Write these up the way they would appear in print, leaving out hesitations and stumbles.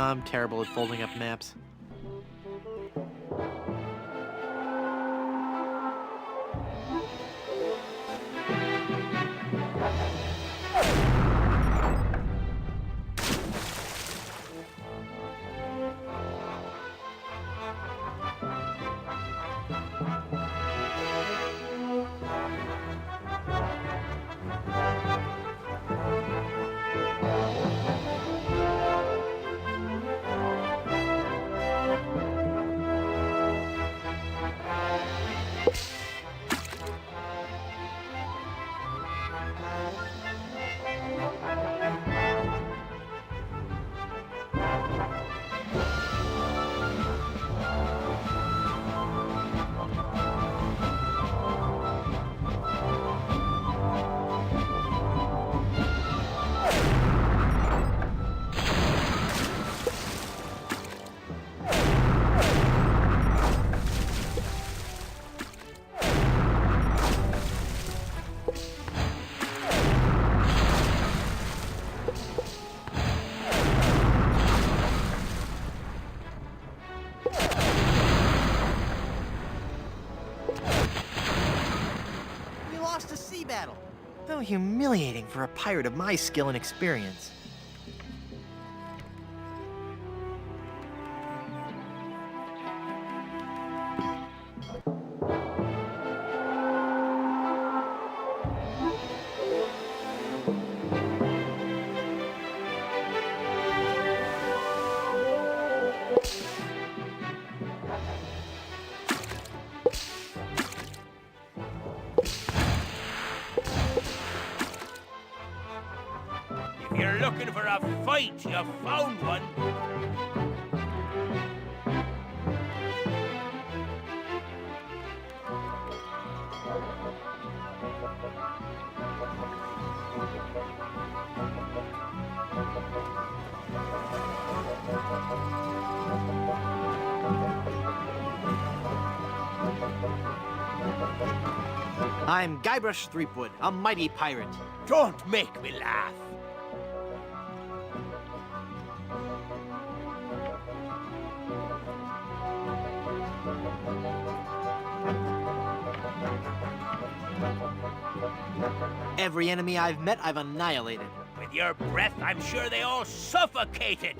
I'm terrible at folding up maps. Battle. How humiliating for a pirate of my skill and experience. You're looking for a fight, you found one. I'm Guybrush Threepwood, a mighty pirate. Don't make me laugh. Every enemy I've met, I've annihilated. With your breath, I'm sure they all suffocated.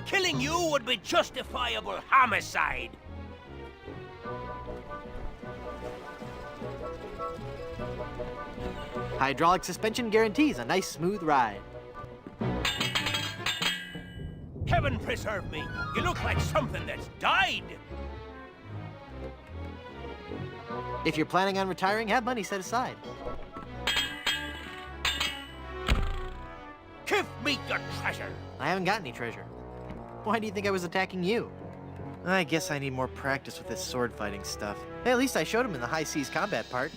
Killing you would be justifiable homicide. Hydraulic suspension guarantees a nice, smooth ride. Heaven preserve me. You look like something that's died. If you're planning on retiring, have money set aside. Give me your treasure. I haven't got any treasure. Why do you think I was attacking you? I guess I need more practice with this sword fighting stuff. Hey, at least I showed him in the high seas combat part.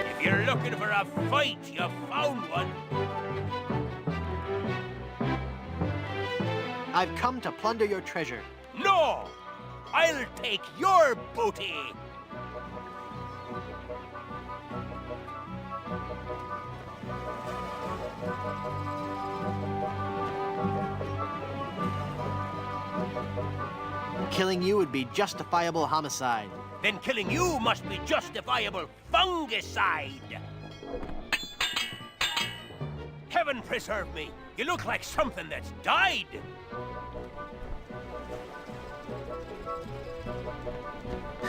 If you're looking for a fight, you found one. I've come to plunder your treasure. No! I'll take your booty! Killing you would be justifiable homicide. Then killing you must be justifiable fungicide! Heaven preserve me! You look like something that's died!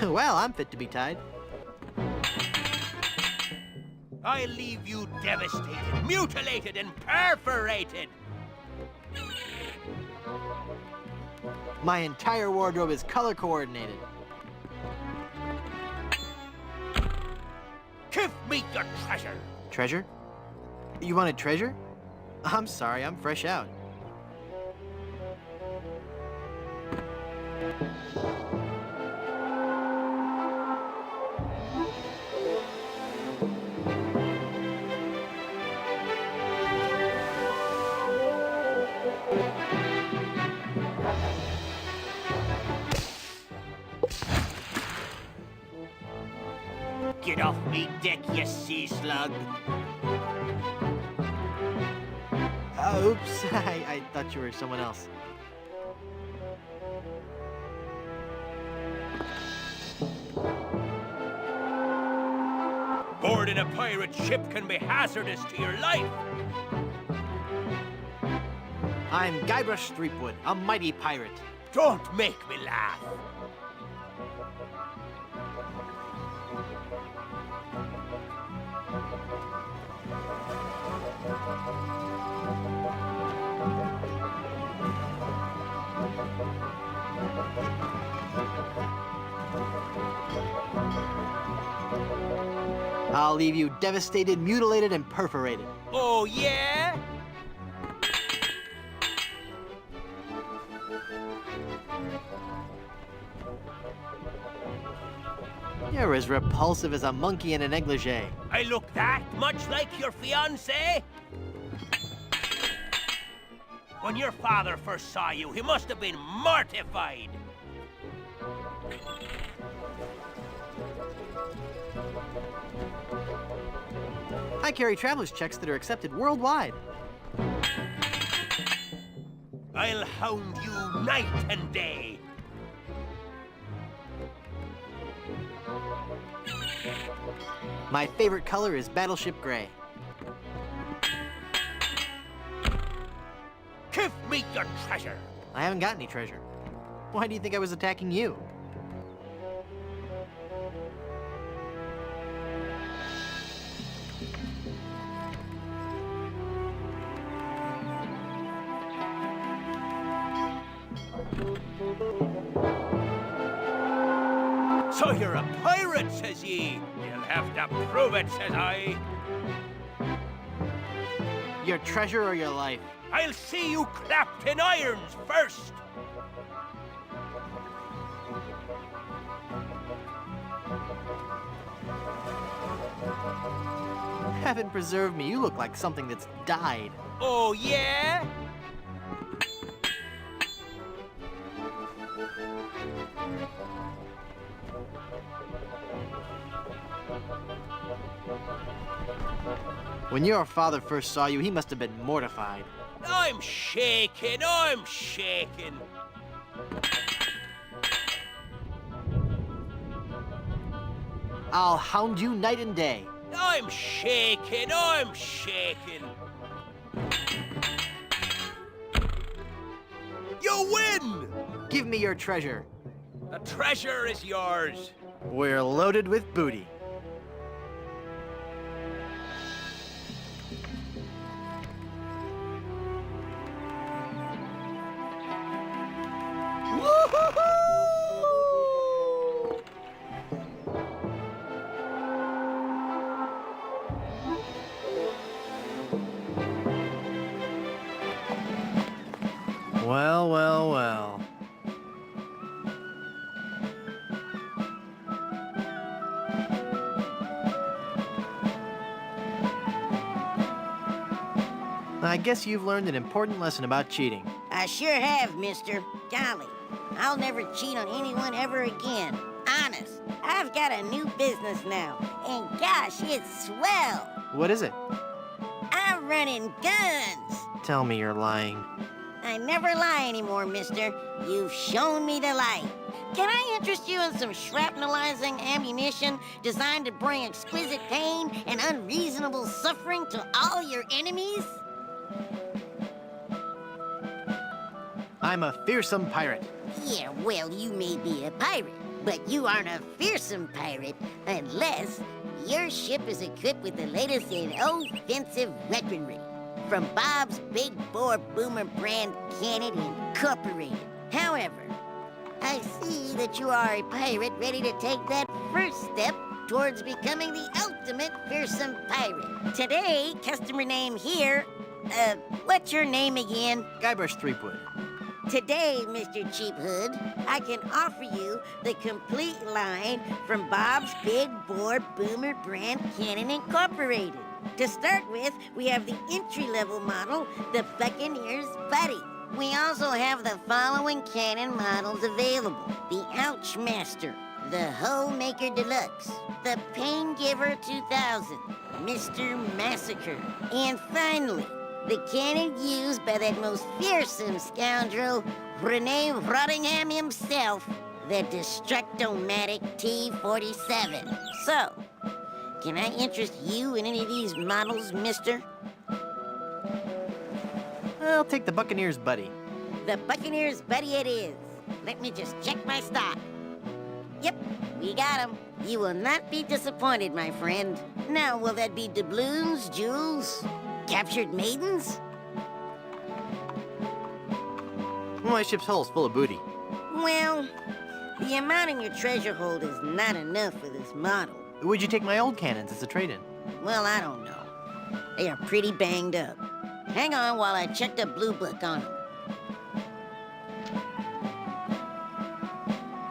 Well, I'm fit to be tied. I leave you devastated, mutilated, and perforated! My entire wardrobe is color coordinated. Give me your treasure! Treasure? You wanted treasure? I'm sorry, I'm fresh out. neck, you sea slug. Oops, I thought you were someone else. Boarding a pirate ship can be hazardous to your life. I'm Guybrush Threepwood, a mighty pirate. Don't make me laugh. I'll leave you devastated, mutilated, and perforated. Oh, yeah? You're as repulsive as a monkey in a negligee. I look that much like your fiancé? When your father first saw you, he must have been mortified. I carry traveler's checks that are accepted worldwide. I'll hound you night and day. My favorite color is battleship gray. Give me your treasure. I haven't got any treasure. Why do you think I was attacking you? So you're a pirate, says ye. You'll have to prove it, says I. Your treasure or your life? I'll see you clapped in irons first. Heaven preserve me, you look like something that's died. Oh, yeah? When your father first saw you, he must have been mortified. I'm shaking, I'm shaking. I'll hound you night and day. I'm shaking, I'm shaking. You win! Give me your treasure. The treasure is yours. We're loaded with booty. Well, well, well. I guess you've learned an important lesson about cheating. I sure have, mister. Golly, I'll never cheat on anyone ever again. Honest, I've got a new business now, and gosh, it's swell. What is it? I'm running guns. Tell me you're lying. I never lie anymore, mister. You've shown me the light. Can I interest you in some shrapnelizing ammunition designed to bring exquisite pain and unreasonable suffering to all your enemies? I'm a fearsome pirate. Yeah, well, you may be a pirate, but you aren't a fearsome pirate unless your ship is equipped with the latest in offensive weaponry from Bob's Big Bore Boomer brand Cannon Incorporated. However, I see that you are a pirate ready to take that first step towards becoming the ultimate fearsome pirate. Today, customer name here, what's your name again? Guybrush Threepwood. Today, Mr. Cheap Hood, I can offer you the complete line from Bob's Big Bore Boomer brand Cannon Incorporated. To start with, we have the entry-level model, the Buccaneer's Buddy. We also have the following cannon models available. The Ouch Master, the Homemaker Deluxe, the Pain Giver 2000, Mr. Massacre, and finally, the cannon used by that most fearsome scoundrel, Renee Rottingham himself, the Destructomatic T-47. So, can I interest you in any of these models, mister? I'll take the Buccaneer's buddy. The Buccaneer's buddy it is. Let me just check my stock. Yep, we got him. You will not be disappointed, my friend. Now, will that be doubloons, jewels, captured maidens? My ship's hull's full of booty. Well, the amount in your treasure hold is not enough for this model. Would you take my old cannons as a trade-in? Well, I don't know. They are pretty banged up. Hang on while I check the blue book on them.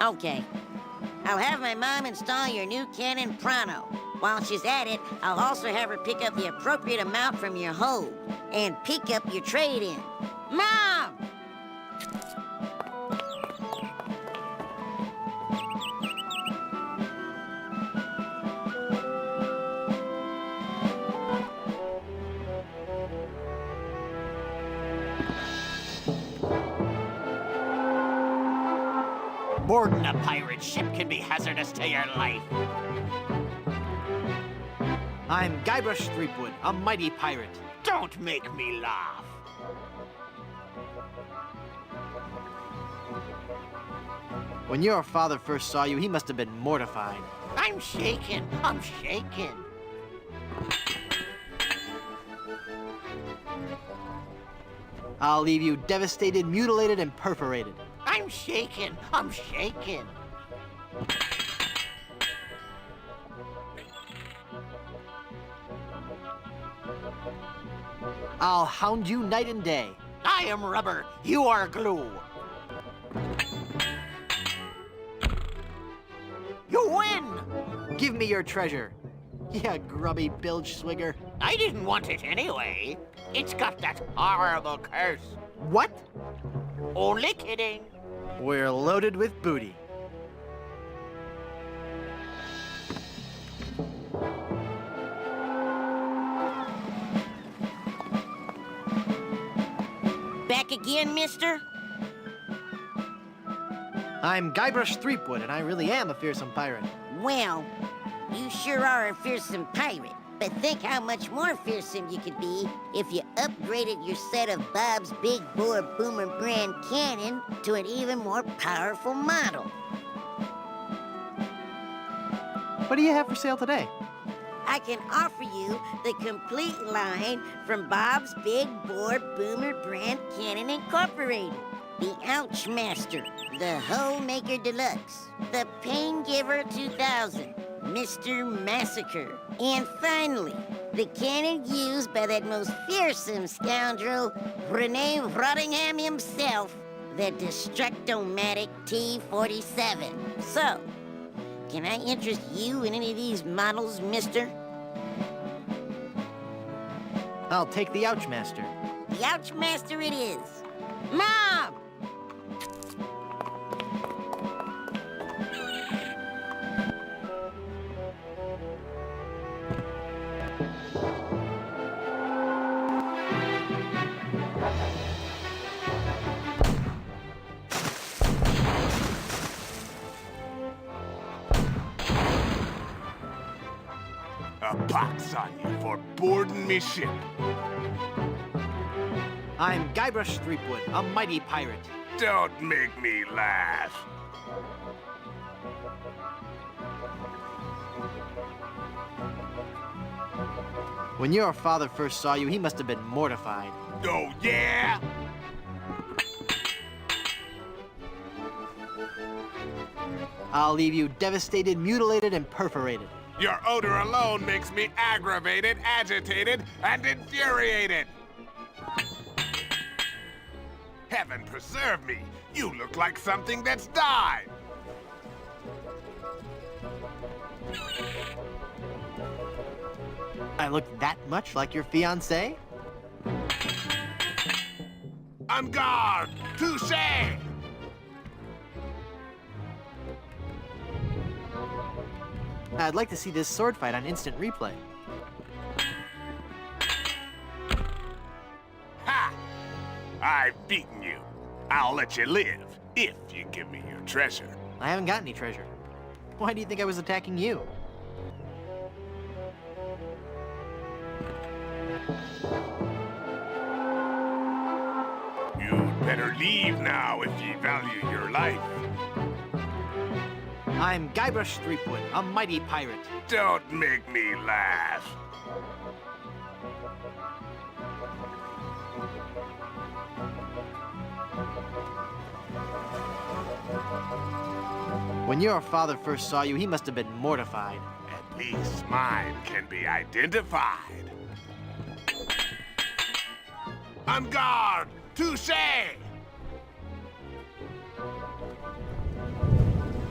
Okay. I'll have my mom install your new cannon pronto. While she's at it, I'll also have her pick up the appropriate amount from your hold and pick up your trade-in. Mom! Boarding a pirate ship can be hazardous to your life. I'm Guybrush Threepwood, a mighty pirate. Don't make me laugh. When your father first saw you, he must have been mortified. I'm shaking. I'm shaking. I'll leave you devastated, mutilated, and perforated. I'm shaking. I'm shaking. I'll hound you night and day. I am rubber. You are glue. You win! Give me your treasure. Yeah, grubby bilge swigger. I didn't want it anyway. It's got that horrible curse. What? Only kidding. We're loaded with booty. Back again, mister? I'm Guybrush Threepwood, and I really am a fearsome pirate. Well, you sure are a fearsome pirate. But think how much more fearsome you could be if you upgraded your set of Bob's Big Bore Boomer brand cannon to an even more powerful model. What do you have for sale today? I can offer you the complete line from Bob's Big Bore Boomer brand cannon incorporated. The Ouch Master, the Homemaker Deluxe, the Pain Giver 2000, Mr. Massacre, and finally, the cannon used by that most fearsome scoundrel, Renee Rottingham himself, the Destructomatic T-47. So, can I interest you in any of these models, mister? I'll take the Ouch Master. The Ouch Master it is. Mom! A pox on you for boarding me ship. I'm Guybrush Threepwood, a mighty pirate. Don't make me laugh. When your father first saw you, he must have been mortified. Oh, yeah? I'll leave you devastated, mutilated, and perforated. Your odor alone makes me aggravated, agitated, and infuriated. Heaven preserve me. You look like something that's died. I look that much like your fiancé? En garde! Touché! I'd like to see this sword fight on instant replay. Ha! I've beaten you. I'll let you live if you give me your treasure. I haven't got any treasure. Why do you think I was attacking you? You'd better leave now if ye value your life. I'm Guybrush Threepwood, a mighty pirate. Don't make me laugh. When your father first saw you, he must have been mortified. At least mine can be identified. En garde! Touché!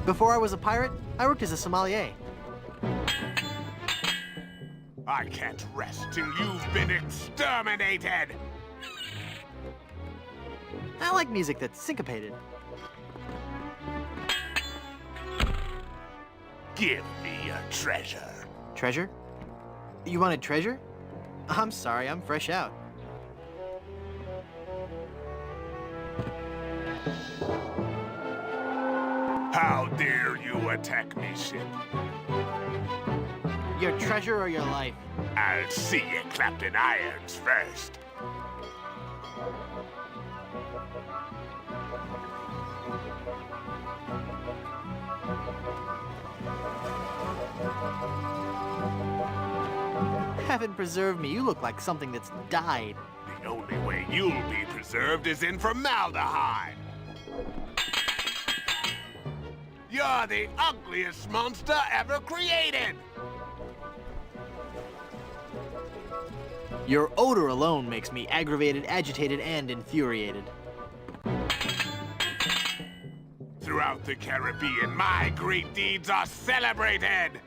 Before I was a pirate, I worked as a sommelier. I can't rest till you've been exterminated! I like music that's syncopated. Give me your treasure. Treasure? You wanted treasure? I'm sorry, I'm fresh out. How dare you attack me, ship? Your treasure or your life? I'll see you clapped in irons first. Heaven preserve me, you look like something that's died. The only way you'll be preserved is in formaldehyde. You're the ugliest monster ever created! Your odor alone makes me aggravated, agitated, and infuriated. Throughout the Caribbean, my great deeds are celebrated!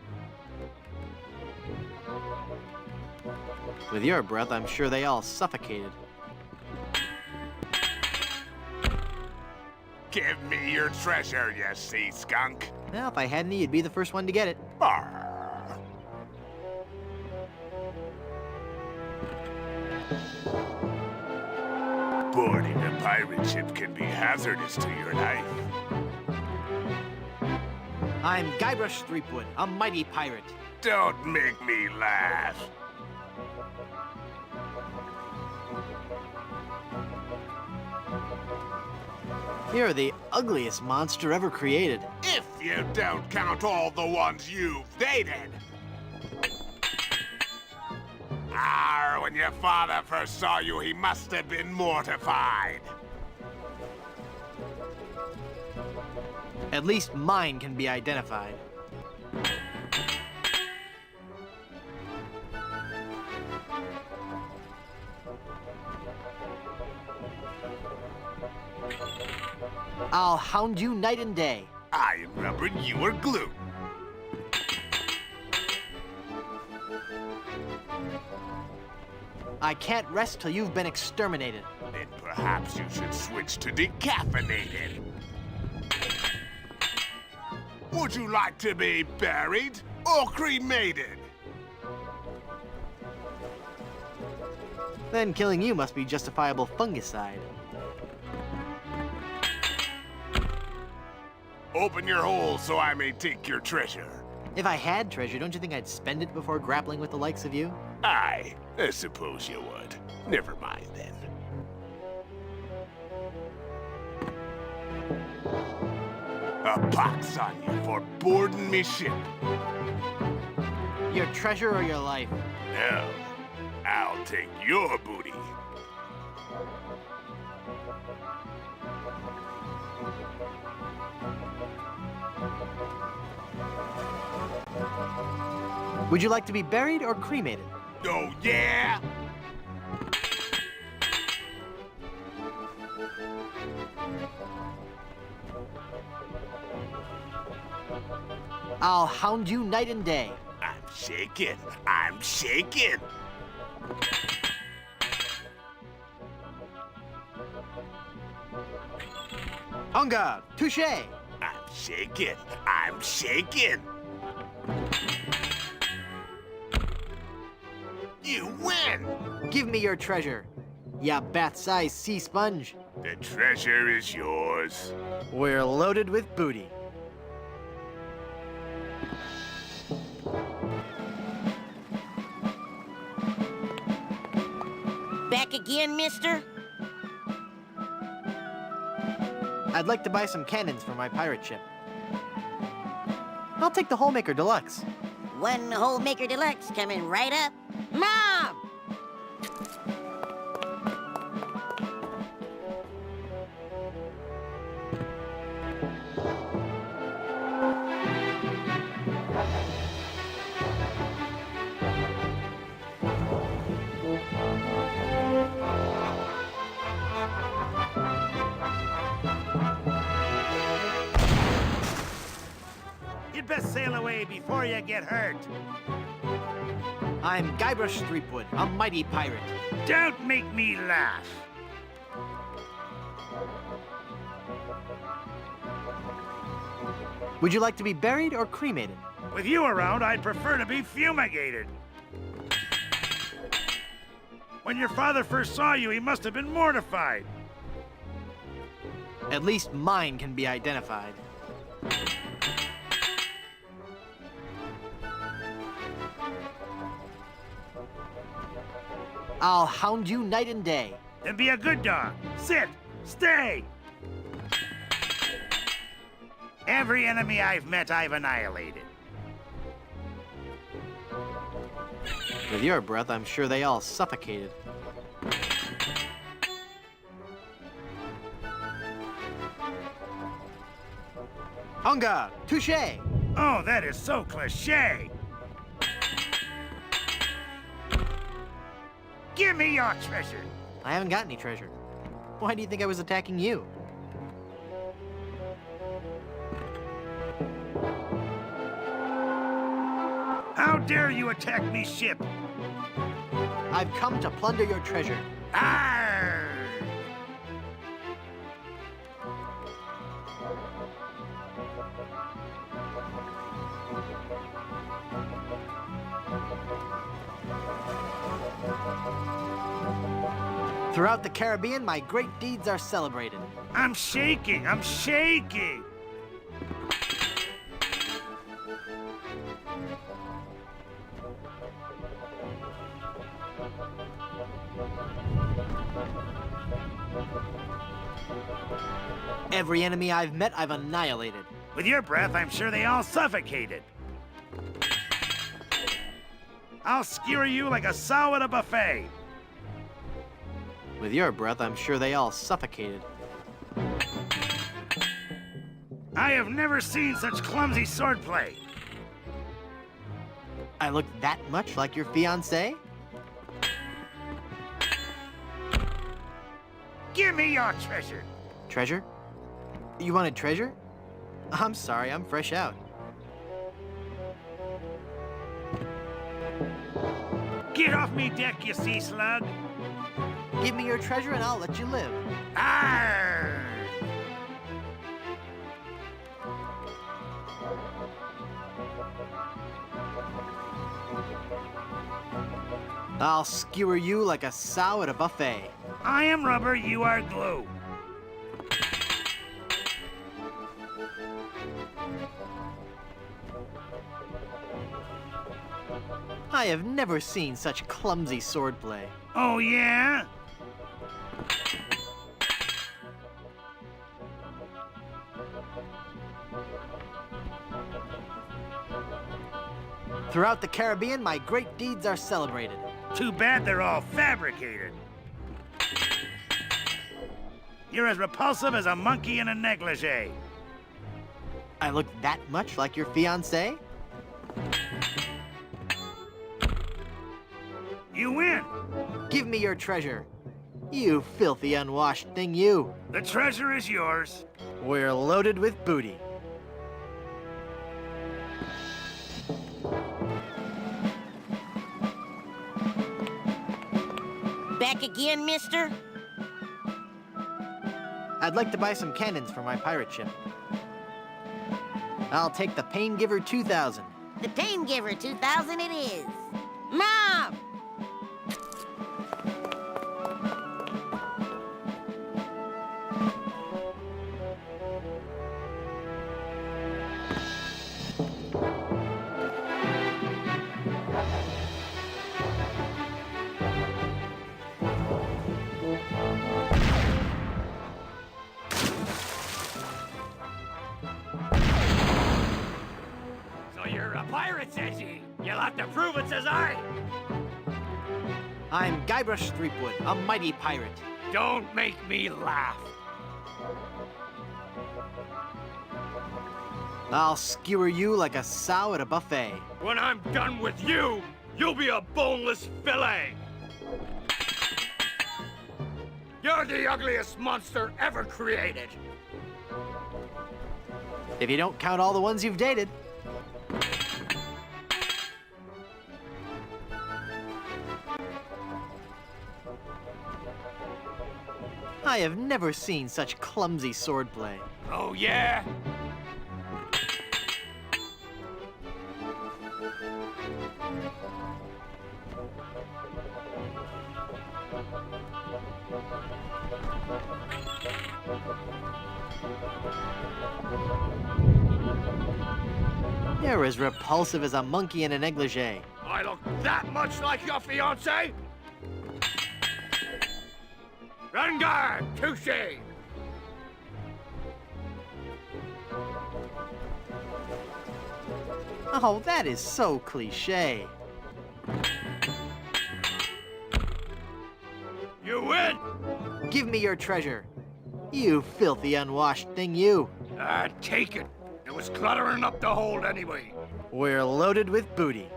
With your breath, I'm sure they all suffocated. Give me your treasure, you sea skunk. Well, if I had any, you'd be the first one to get it. Arr. Boarding a pirate ship can be hazardous to your life. I'm Guybrush Threepwood, a mighty pirate. Don't make me laugh. You're the ugliest monster ever created. If you don't count all the ones you've dated. Arr, when your father first saw you, he must have been mortified. At least mine can be identified. I'll hound you night and day. I am rubber, you are glue. I can't rest till you've been exterminated. Then perhaps you should switch to decaffeinated. Would you like to be buried or cremated? Then killing you must be justifiable fungicide. Open your hole so I may take your treasure. If I had treasure, don't you think I'd spend it before grappling with the likes of you? I suppose you would. Never mind then. A pox on you for boarding me ship. Your treasure or your life? No, I'll take your booty. Would you like to be buried or cremated? Oh, yeah? I'll hound you night and day. I'm shaking. I'm shaking. En garde! Touché! I'm shaking. I'm shaking. You win! Give me your treasure, ya bat-sized sea sponge. The treasure is yours. We're loaded with booty. Back again, mister? I'd like to buy some cannons for my pirate ship. I'll take the Holemaker Deluxe. One Hole Maker Deluxe coming right up. Mom! You'd best sail away before you get hurt. I'm Guybrush Threepwood, a mighty pirate. Don't make me laugh. Would you like to be buried or cremated? With you around, I'd prefer to be fumigated. When your father first saw you, he must have been mortified. At least mine can be identified. I'll hound you night and day. Then be a good dog. Sit. Stay. Every enemy I've met, I've annihilated. With your breath, I'm sure they all suffocated. Hunger! Touché! Oh, that is so cliché. Give me your treasure. I haven't got any treasure. Why do you think I was attacking you? How dare you attack me ship? I've come to plunder your treasure. Arr! Throughout the Caribbean, my great deeds are celebrated. I'm shaking. I'm shaking. Every enemy I've met, I've annihilated. With your breath, I'm sure they all suffocated. I'll skewer you like a sow at a buffet. With your breath, I'm sure they all suffocated. I have never seen such clumsy swordplay. I look that much like your fiancé? Give me your treasure. Treasure? You wanted treasure? I'm sorry, I'm fresh out. Get off me deck, you sea slug. Give me your treasure and I'll let you live. Arr! I'll skewer you like a sow at a buffet. I am rubber, you are glue. I have never seen such clumsy swordplay. Oh, yeah? Throughout the Caribbean, my great deeds are celebrated. Too bad they're all fabricated. You're as repulsive as a monkey in a negligee. I look that much like your fiancé? You win. Give me your treasure. You filthy unwashed thing, you. The treasure is yours. We're loaded with booty. Back again, mister? I'd like to buy some cannons for my pirate ship. I'll take the Pain Giver 2000. The Pain Giver 2000 it is. Mom! got to prove it, says I! I'm Guybrush Threepwood, a mighty pirate. Don't make me laugh. I'll skewer you like a sow at a buffet. When I'm done with you, you'll be a boneless fillet. You're the ugliest monster ever created. If you don't count all the ones you've dated. I have never seen such clumsy swordplay. Oh, yeah? You're as repulsive as a monkey in a negligee. I look that much like your fiancé? Rengar, touche! Oh, that is so cliché. You win! Give me your treasure. You filthy unwashed thing, you. Take it. It was cluttering up the hold anyway. We're loaded with booty.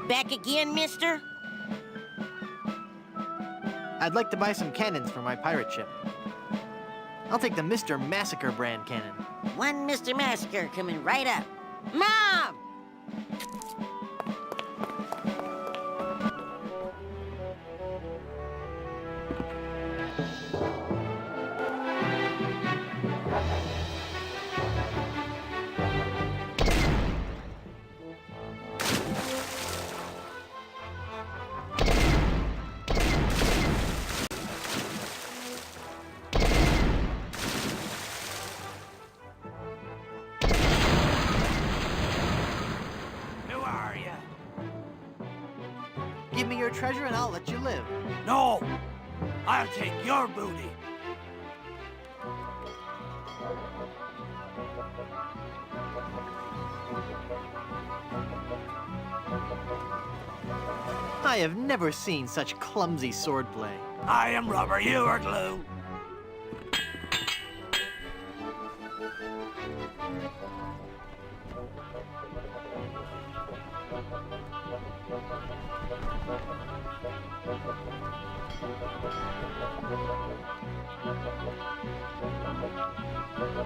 Back again, mister? I'd like to buy some cannons for my pirate ship. I'll take the Mr. Massacre brand cannon. One Mr. Massacre coming right up. Mom! Give me your treasure and I'll let you live. No! I'll take your booty. I have never seen such clumsy swordplay. I am rubber, you are glue.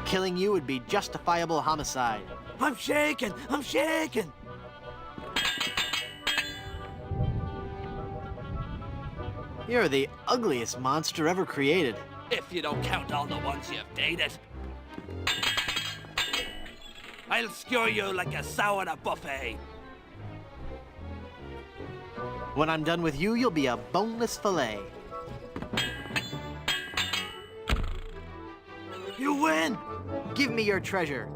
Killing you would be justifiable homicide. I'm shaking! I'm shaking! You're the ugliest monster ever created. If you don't count all the ones you've dated. I'll skewer you like a sow at a buffet. When I'm done with you, you'll be a boneless fillet. You win! Give me your treasure.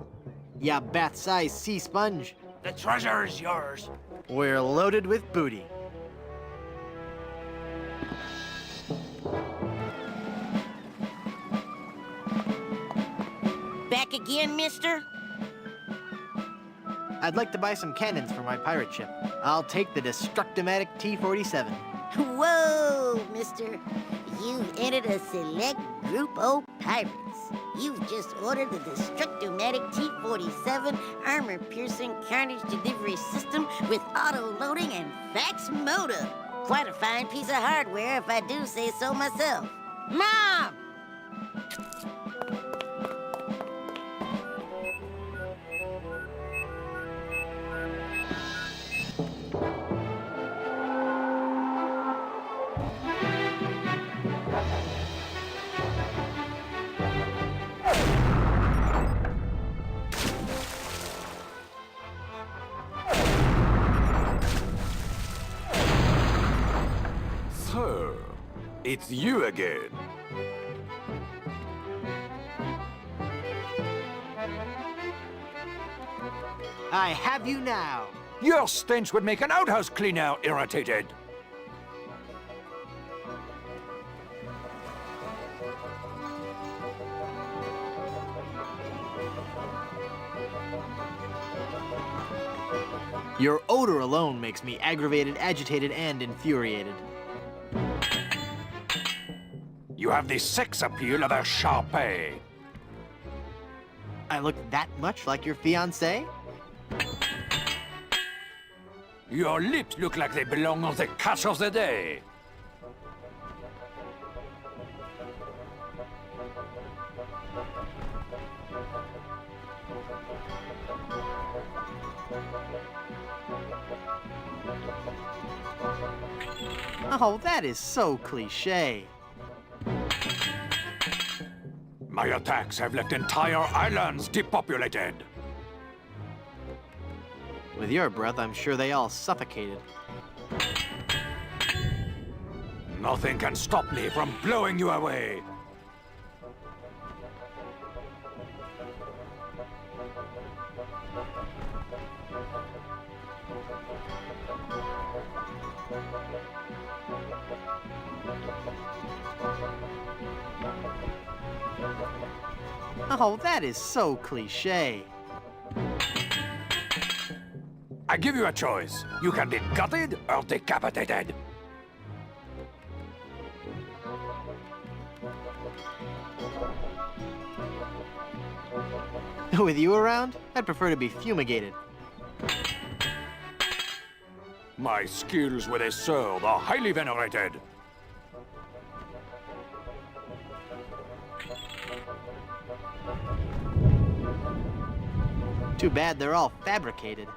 Ya bat-sized sea sponge. The treasure is yours. We're loaded with booty. Back again, mister? I'd like to buy some cannons for my pirate ship. I'll take the Destructomatic T-47. Whoa, mister. You've entered a select group of pirates. You've just ordered the Destructomatic T-47 armor-piercing carnage delivery system with auto-loading and fax motor. Quite a fine piece of hardware, if I do say so myself. Mom! So, it's you again. I have you now. Your stench would make an outhouse cleaner irritated. Your odor alone makes me aggravated, agitated, and infuriated. You have the sex appeal of a Sharpay. I look that much like your fiancé? Your lips look like they belong on the catch of the day. Oh, that is so cliché. My attacks have left entire islands depopulated. With your breath, I'm sure they all suffocated. Nothing can stop me from blowing you away. Oh, that is so cliché. I give you a choice. You can be gutted or decapitated. With you around, I'd prefer to be fumigated. My skills with a sword are highly venerated. Too bad they're all fabricated.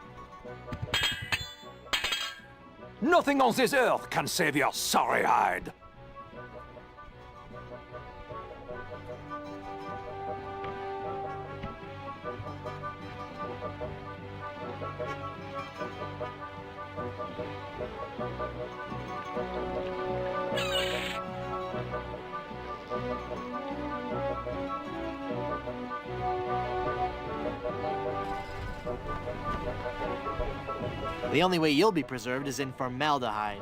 Nothing on this earth can save your sorry hide. The only way you'll be preserved is in formaldehyde.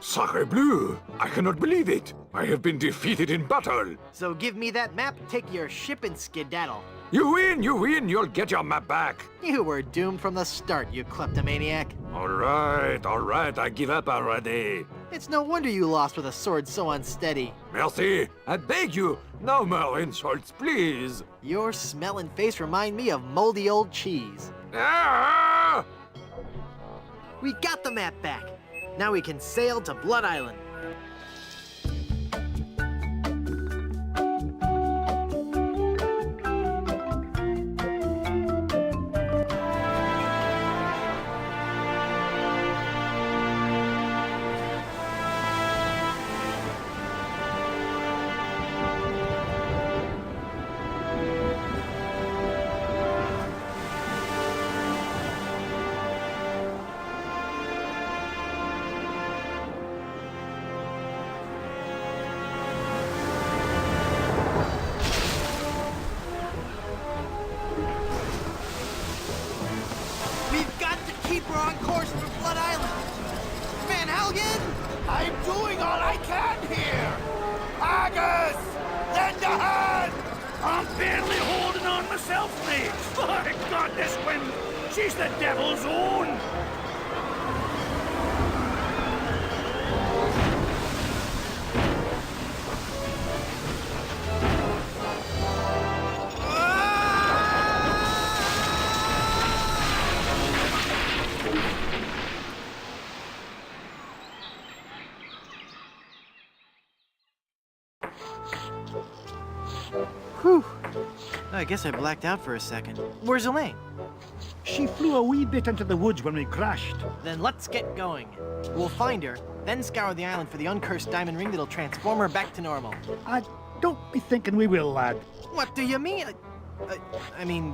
Sacre bleu! I cannot believe it! I have been defeated in battle! So give me that map, take your ship, and skedaddle. You win! You'll get your map back! You were doomed from the start, you kleptomaniac. Alright, I give up already. It's no wonder you lost with a sword so unsteady. Merci, I beg you, no more insults, please. Your smell and face remind me of moldy old cheese. Ah! We got the map back. Now we can sail to Blood Island. We've got to keep her on course for Blood Island. Van Helgen! I'm doing all I can here! Haggis! Lend a hand! I'm barely holding on myself, mate! My God, this wind! She's the devil's own! Whew. I guess I blacked out for a second. Where's Elaine? She flew a wee bit into the woods when we crashed. Then let's get going. We'll find her, then scour the island for the uncursed diamond ring that'll transform her back to normal. Don't be thinking we will, lad. What do you mean? I mean,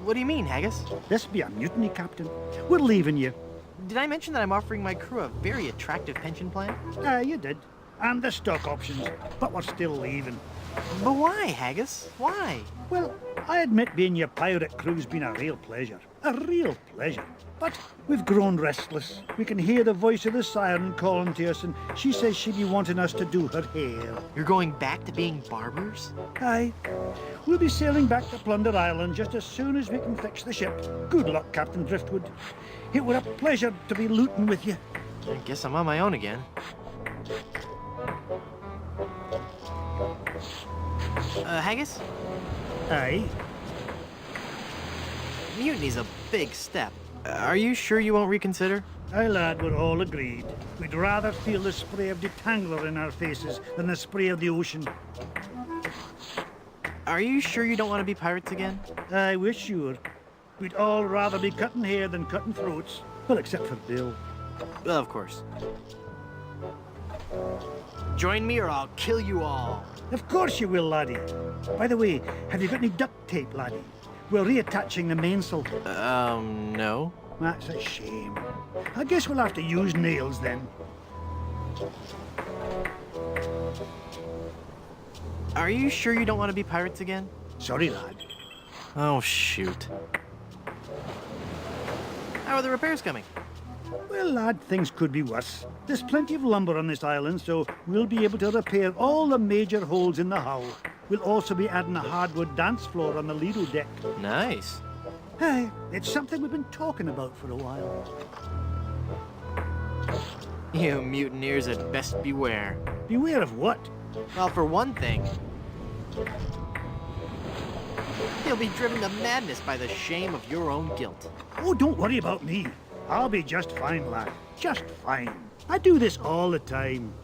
what do you mean, Haggis? This be a mutiny, Captain. We're leaving you. Did I mention that I'm offering my crew a very attractive pension plan? You did. And the stock options. But we're still leaving. But why, Haggis? Why? Well, I admit being your pirate crew's been a real pleasure. A real pleasure. But we've grown restless. We can hear the voice of the siren calling to us, and she says she'd be wanting us to do her hair. You're going back to being barbers? Aye. We'll be sailing back to Plunder Island just as soon as we can fix the ship. Good luck, Captain Driftwood. It were a pleasure to be looting with you. I guess I'm on my own again. Haggis? Aye. Mutiny's a big step. Are you sure you won't reconsider? Aye, lad, we're all agreed. We'd rather feel the spray of detangler in our faces than the spray of the ocean. Are you sure you don't want to be pirates again? Aye, we're sure. We'd all rather be cutting hair than cutting throats. Well, except for Bill. Well, of course. Join me or I'll kill you all. Of course you will, laddie. By the way, have you got any duct tape, laddie? We're reattaching the mainsail. No. That's a shame. I guess we'll have to use nails then. Are you sure you don't want to be pirates again? Sorry, lad. Oh, shoot. How are the repairs coming? Well, lad, things could be worse. There's plenty of lumber on this island, so we'll be able to repair all the major holes in the hull. We'll also be adding a hardwood dance floor on the Lido deck. Nice. Hey, it's something we've been talking about for a while. You mutineers had best beware. Beware of what? Well, for one thing, you'll be driven to madness by the shame of your own guilt. Oh, don't worry about me. I'll be just fine, lad. Just fine. I do this all the time.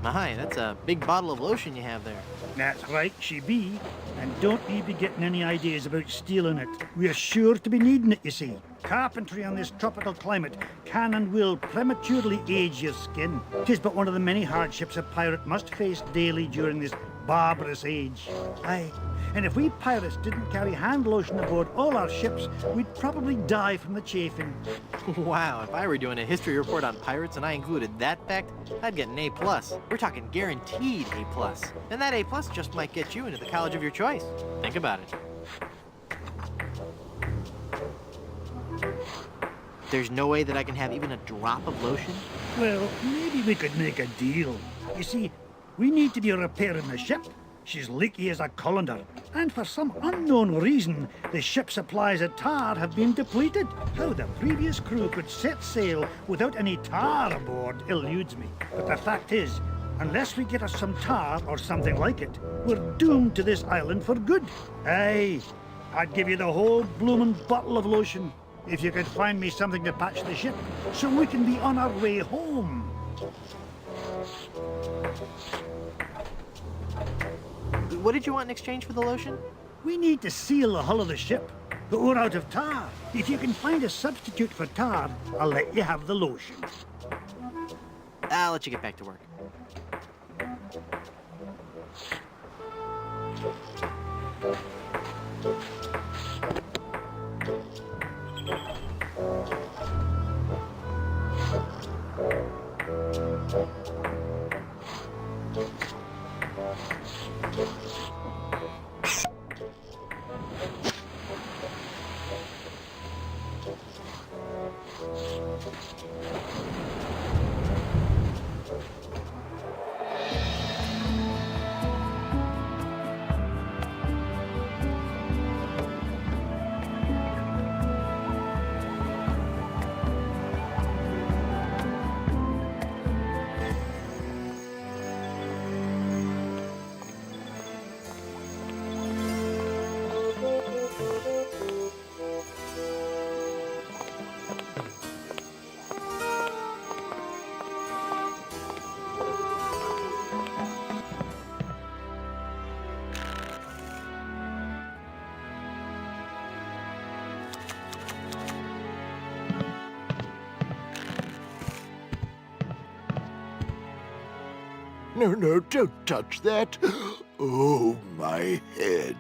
My, that's a big bottle of lotion you have there. That's right, she be. And don't you be getting any ideas about stealing it. We're sure to be needing it, you see. Carpentry on this tropical climate can and will prematurely age your skin. 'Tis but one of the many hardships a pirate must face daily during this barbarous age. Aye, and if we pirates didn't carry hand lotion aboard all our ships, we'd probably die from the chafing. Wow, if I were doing a history report on pirates and I included that fact, I'd get an A+. We're talking guaranteed A+. And that A+ just might get you into the college of your choice. Think about it. There's no way that I can have even a drop of lotion? Well, maybe we could make a deal. You see, we need to be repairing the ship. She's leaky as a colander. And for some unknown reason, the ship supplies of tar have been depleted. How the previous crew could set sail without any tar aboard eludes me. But the fact is, unless we get us some tar or something like it, we're doomed to this island for good. Aye, I'd give you the whole bloomin' bottle of lotion if you could find me something to patch the ship so we can be on our way home. What did you want in exchange for the lotion? We need to seal the hull of the ship, but we're out of tar. If you can find a substitute for tar, I'll let you have the lotion. I'll let you get back to work. No, no, don't touch that. Oh, my head.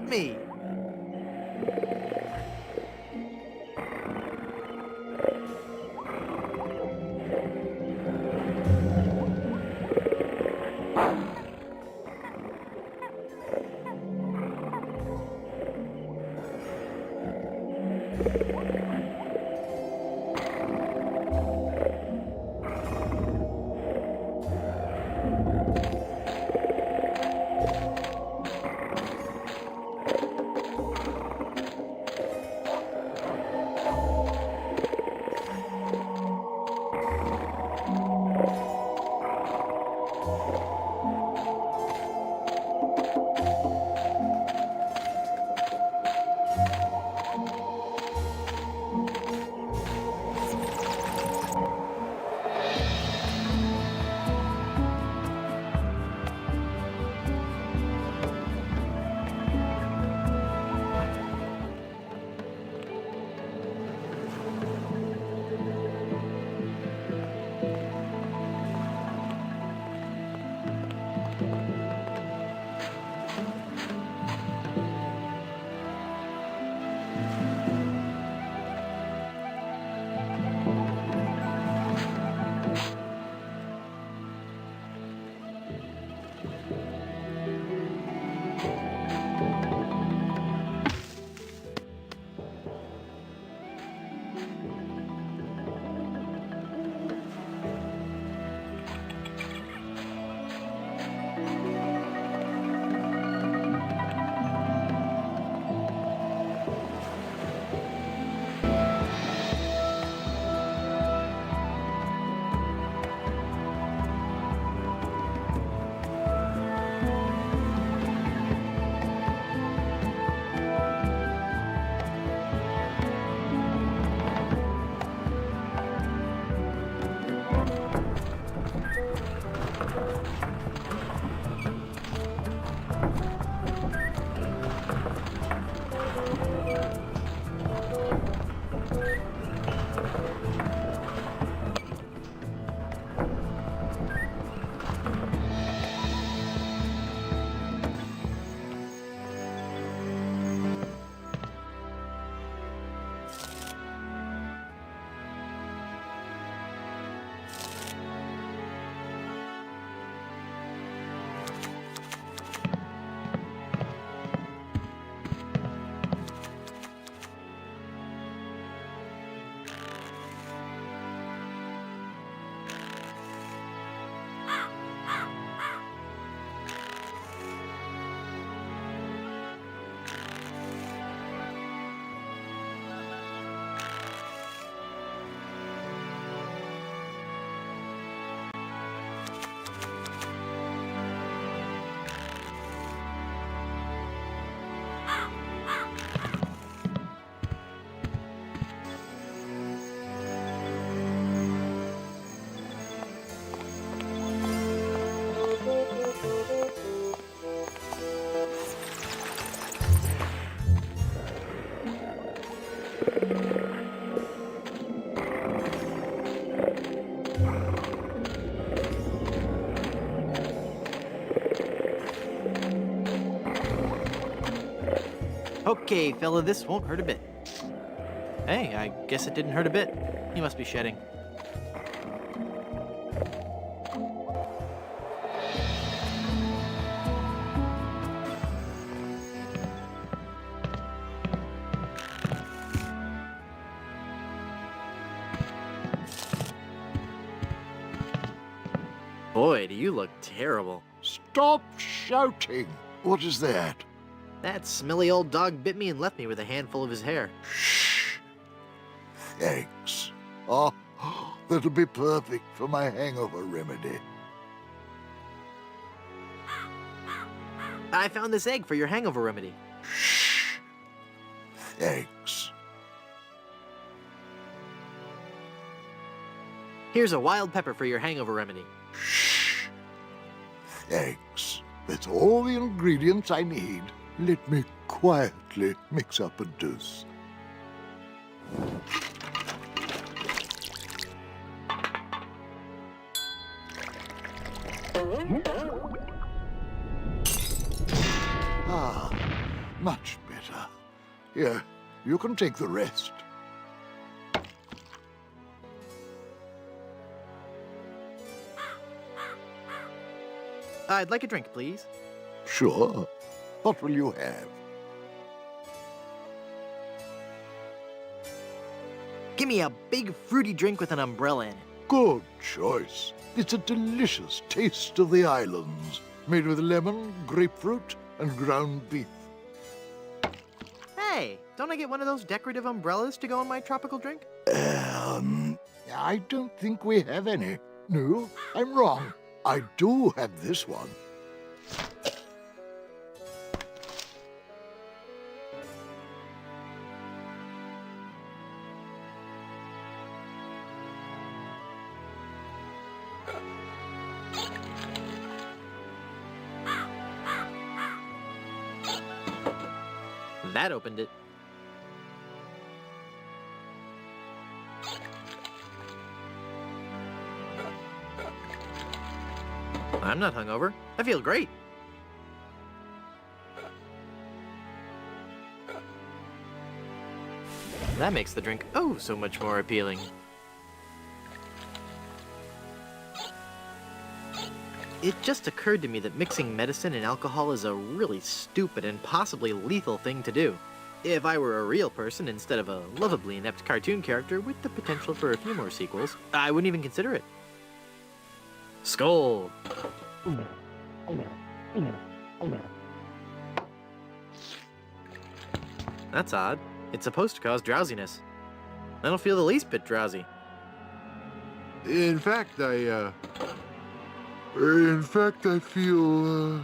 me. Okay, fella, this won't hurt a bit. Hey, I guess it didn't hurt a bit. He must be shedding. Boy, do you look terrible. Stop shouting! What is that? That smelly old dog bit me and left me with a handful of his hair. Shh! Thanks. Oh, that'll be perfect for my hangover remedy. I found this egg for your hangover remedy. Shh! Thanks. Here's a wild pepper for your hangover remedy. Shh! Thanks. That's all the ingredients I need. Let me quietly mix up a dose. Ah, Much better. Here, you can take the rest. I'd like a drink, please. Sure. What will you have? Give me a big fruity drink with an umbrella in it. Good choice. It's a delicious taste of the islands, made with lemon, grapefruit, and ground beef. Hey, don't I get one of those decorative umbrellas to go in my tropical drink? I don't think we have any. No, I'm wrong. I do have this one. That opened it. I'm not hungover. I feel great. That makes the drink oh so much more appealing. It just occurred to me that mixing medicine and alcohol is a really stupid and possibly lethal thing to do. If I were a real person instead of a lovably inept cartoon character with the potential for a few more sequels, I wouldn't even consider it. Skull! That's odd. It's supposed to cause drowsiness. I don't feel the least bit drowsy. In fact, I feel,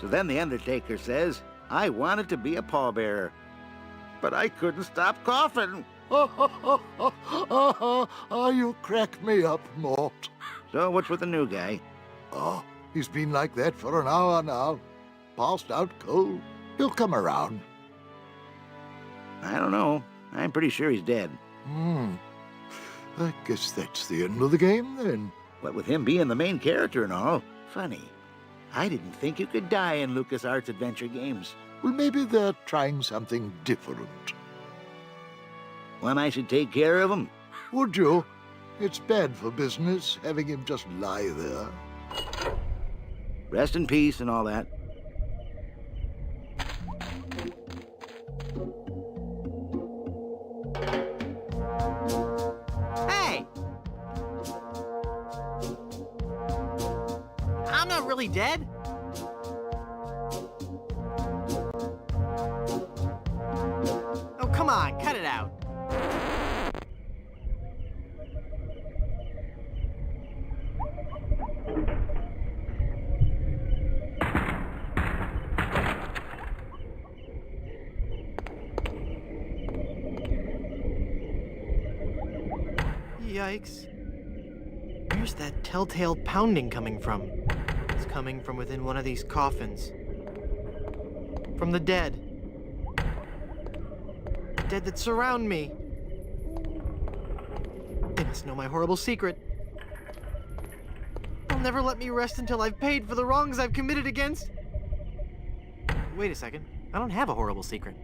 So then the Undertaker says, I wanted to be a pallbearer, but I couldn't stop coughing. You crack me up, Mort. So what's with the new guy? Oh, he's been like that for an hour now. Passed out cold. He'll come around. I don't know. I'm pretty sure he's dead. I guess that's the end of the game, then. What with him being the main character and all. Funny. I didn't think you could die in LucasArts adventure games. Well, maybe they're trying something different. When I should take care of him? Would you? It's bad for business, having him just lie there. Rest in peace and all that. Hey! I'm not really dead. Oh, come on, cut it out. Yikes. Where's that telltale pounding coming from? It's coming from within one of these coffins. From the dead. The dead that surround me. They must know my horrible secret. They'll never let me rest until I've paid for the wrongs I've committed against. Wait a second. I don't have a horrible secret.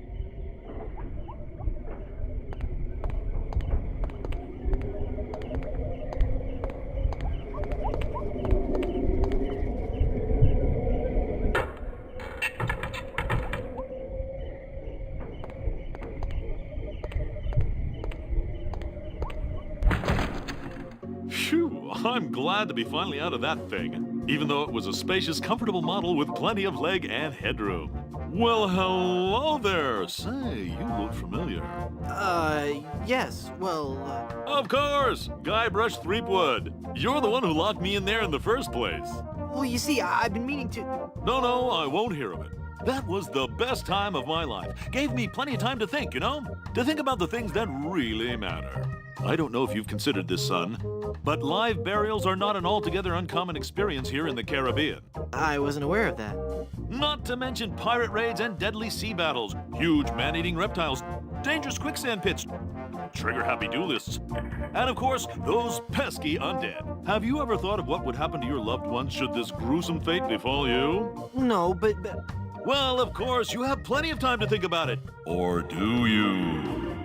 Phew, I'm glad to be finally out of that thing, even though it was a spacious, comfortable model with plenty of leg and headroom. Well, hello there. Say, you look familiar. Yes, well, Of course! Guybrush Threepwood. You're the one who locked me in there in the first place. Well, you see, I've been meaning to... No, I won't hear of it. That was the best time of my life. Gave me plenty of time to think, you know? To think about the things that really matter. I don't know if you've considered this, son, but live burials are not an altogether uncommon experience here in the Caribbean. I wasn't aware of that. Not to mention pirate raids and deadly sea battles, huge man-eating reptiles, dangerous quicksand pits, trigger-happy duelists. And of course, those pesky undead. Have you ever thought of what would happen to your loved ones should this gruesome fate befall you? No, but... Well, of course, you have plenty of time to think about it. Or do you?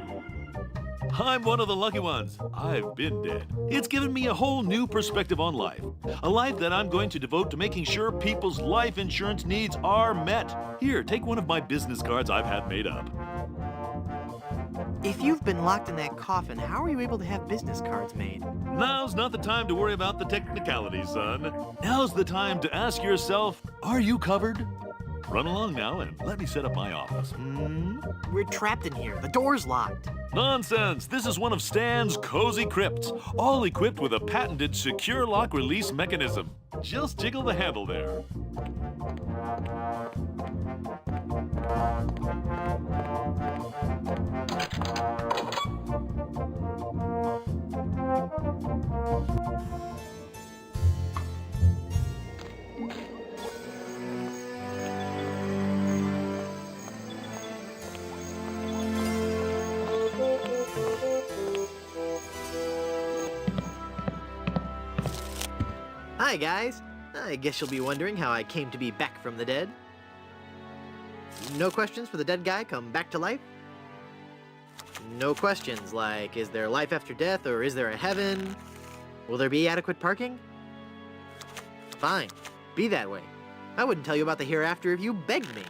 I'm one of the lucky ones. I've been dead. It's given me a whole new perspective on life. A life that I'm going to devote to making sure people's life insurance needs are met. Here, take one of my business cards I've had made up. If you've been locked in that coffin, how are you able to have business cards made? Now's not the time to worry about the technicalities, son. Now's the time to ask yourself, are you covered? Run along now and let me set up my office. We're trapped in here. The door's locked. Nonsense! This is one of Stan's cozy crypts, all equipped with a patented secure lock release mechanism. Just jiggle the handle there. Hi, guys. I guess you'll be wondering how I came to be back from the dead. No questions for the dead guy come back to life? No questions like, is there life after death or is there a heaven? Will there be adequate parking? Fine. Be that way. I wouldn't tell you about the hereafter if you begged me.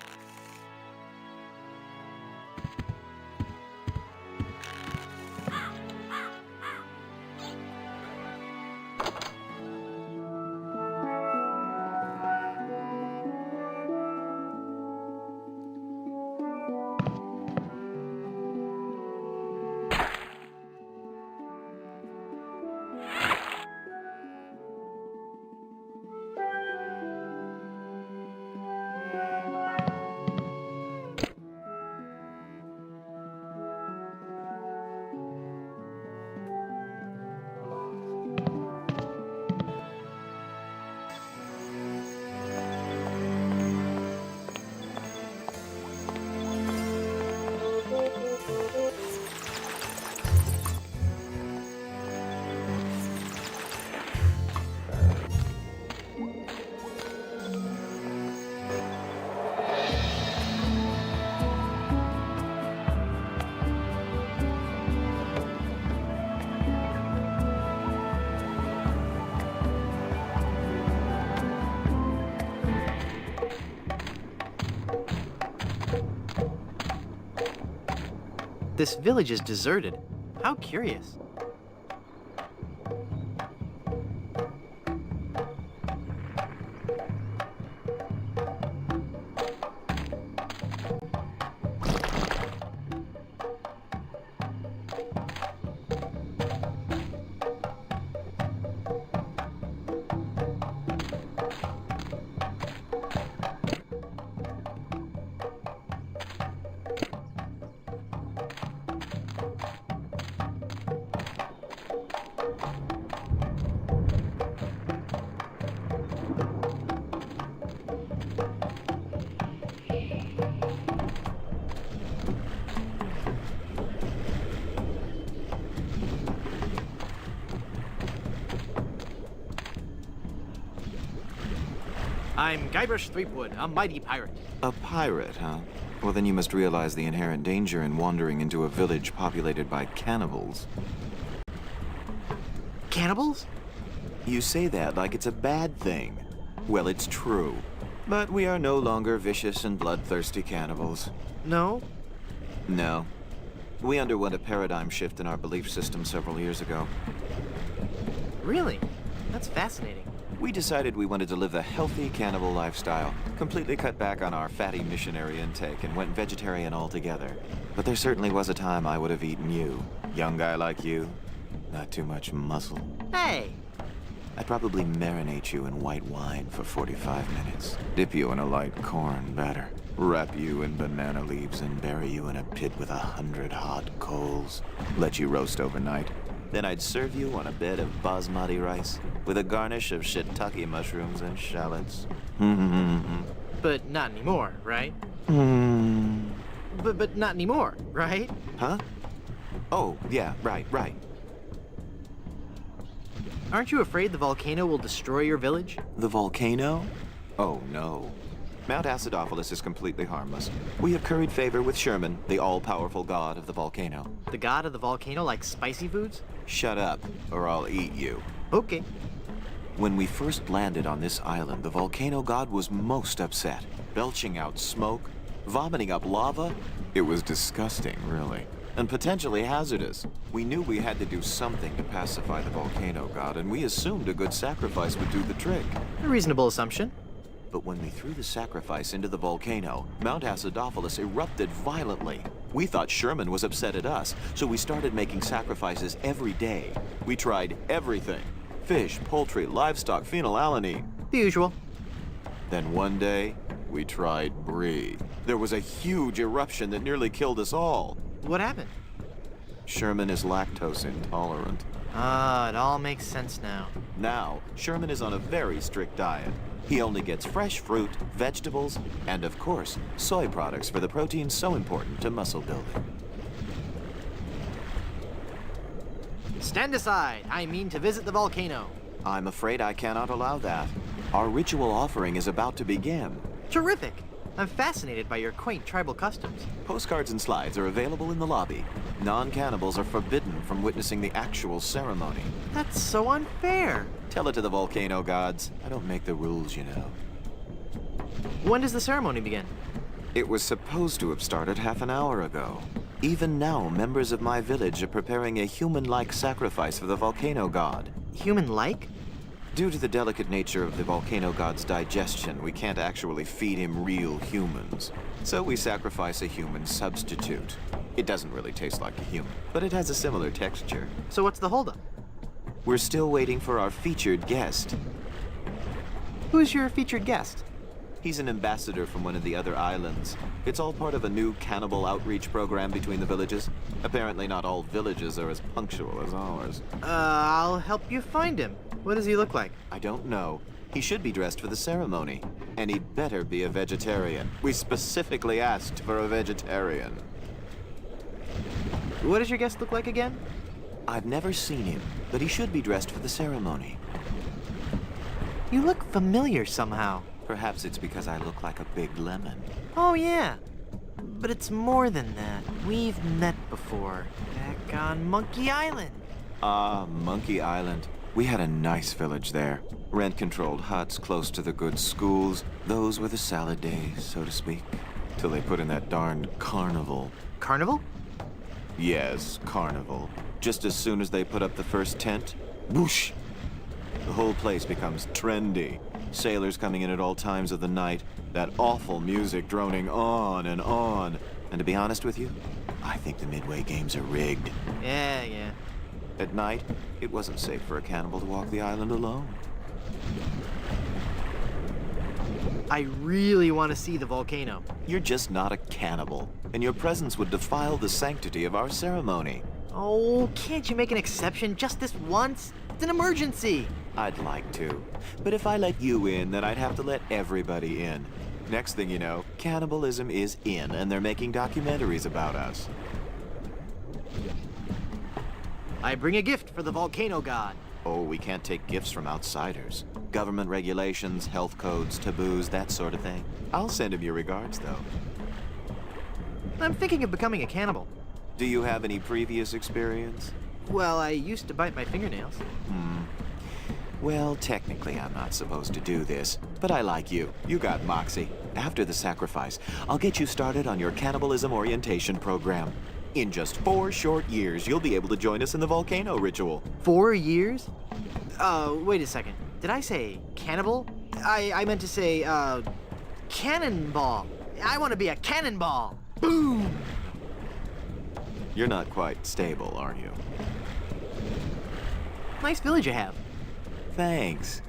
This village is deserted. How curious. I'm Guybrush Threepwood, a mighty pirate. A pirate, huh? Well, then you must realize the inherent danger in wandering into a village populated by cannibals. Cannibals? You say that like it's a bad thing. Well, it's true. But we are no longer vicious and bloodthirsty cannibals. No? No. We underwent a paradigm shift in our belief system several years ago. Really? That's fascinating. We decided we wanted to live a healthy cannibal lifestyle, completely cut back on our fatty missionary intake, and went vegetarian altogether. But there certainly was a time I would have eaten you. Young guy like you, not too much muscle. Hey! I'd probably marinate you in white wine for 45 minutes, dip you in a light corn batter, wrap you in banana leaves and bury you in a pit with 100 hot coals, let you roast overnight. Then I'd serve you on a bed of basmati rice with a garnish of shiitake mushrooms and shallots. But not anymore, right? But not anymore, right? Huh? Oh, yeah, right. Aren't you afraid the volcano will destroy your village? The volcano? Oh, no. Mount Acidophilus is completely harmless. We have curried favor with Sherman, the all-powerful god of the volcano. The god of the volcano likes spicy foods? Shut up, or I'll eat you. Okay. When we first landed on this island, the volcano god was most upset, belching out smoke, vomiting up lava. It was disgusting, really, and potentially hazardous. We knew we had to do something to pacify the volcano god, and we assumed a good sacrifice would do the trick. A reasonable assumption. But when we threw the sacrifice into the volcano, Mount Acidophilus erupted violently. We thought Sherman was upset at us, so we started making sacrifices every day. We tried everything. Fish, poultry, livestock, phenylalanine. The usual. Then one day, we tried brie. There was a huge eruption that nearly killed us all. What happened? Sherman is lactose intolerant. Ah, it all makes sense now. Now, Sherman is on a very strict diet. He only gets fresh fruit, vegetables, and of course, soy products for the proteins so important to muscle building. Stand aside. I mean to visit the volcano. I'm afraid I cannot allow that. Our ritual offering is about to begin. Terrific. I'm fascinated by your quaint tribal customs. Postcards and slides are available in the lobby. Non-cannibals are forbidden from witnessing the actual ceremony. That's so unfair. Tell it to the volcano gods. I don't make the rules, you know. When does the ceremony begin? It was supposed to have started half an hour ago. Even now, members of my village are preparing a human-like sacrifice for the volcano god. Human-like? Due to the delicate nature of the volcano god's digestion, we can't actually feed him real humans. So we sacrifice a human substitute. It doesn't really taste like a human, but it has a similar texture. So what's the holdup? We're still waiting for our featured guest. Who's your featured guest? He's an ambassador from one of the other islands. It's all part of a new cannibal outreach program between the villages. Apparently not all villages are as punctual as ours. I'll help you find him. What does he look like? I don't know. He should be dressed for the ceremony. And he'd better be a vegetarian. We specifically asked for a vegetarian. What does your guest look like again? I've never seen him, but he should be dressed for the ceremony. You look familiar somehow. Perhaps it's because I look like a big lemon. Oh, yeah. But it's more than that. We've met before. Back on Monkey Island. Ah, Monkey Island. We had a nice village there. Rent-controlled huts close to the good schools. Those were the salad days, so to speak. Till they put in that darned carnival. Carnival? Yes, carnival. Just as soon as they put up the first tent, whoosh! The whole place becomes trendy. Sailors coming in at all times of the night, that awful music droning on and on. And to be honest with you, I think the Midway games are rigged. Yeah. At night, it wasn't safe for a cannibal to walk the island alone. I really want to see the volcano. You're just not a cannibal, and your presence would defile the sanctity of our ceremony. Oh, can't you make an exception just this once? It's an emergency. I'd like to. But if I let you in, then I'd have to let everybody in. Next thing you know, cannibalism is in, and they're making documentaries about us. I bring a gift for the volcano god. Oh, we can't take gifts from outsiders. Government regulations, health codes, taboos, that sort of thing. I'll send him your regards, though. I'm thinking of becoming a cannibal. Do you have any previous experience? Well, I used to bite my fingernails. Well, technically I'm not supposed to do this, but I like you. You got moxie. After the sacrifice, I'll get you started on your cannibalism orientation program. In just 4 short years, you'll be able to join us in the volcano ritual. 4 years? Wait a second. Did I say cannibal? I meant to say, cannonball. I want to be a cannonball. Boom! You're not quite stable, are you? Nice village you have. Thanks.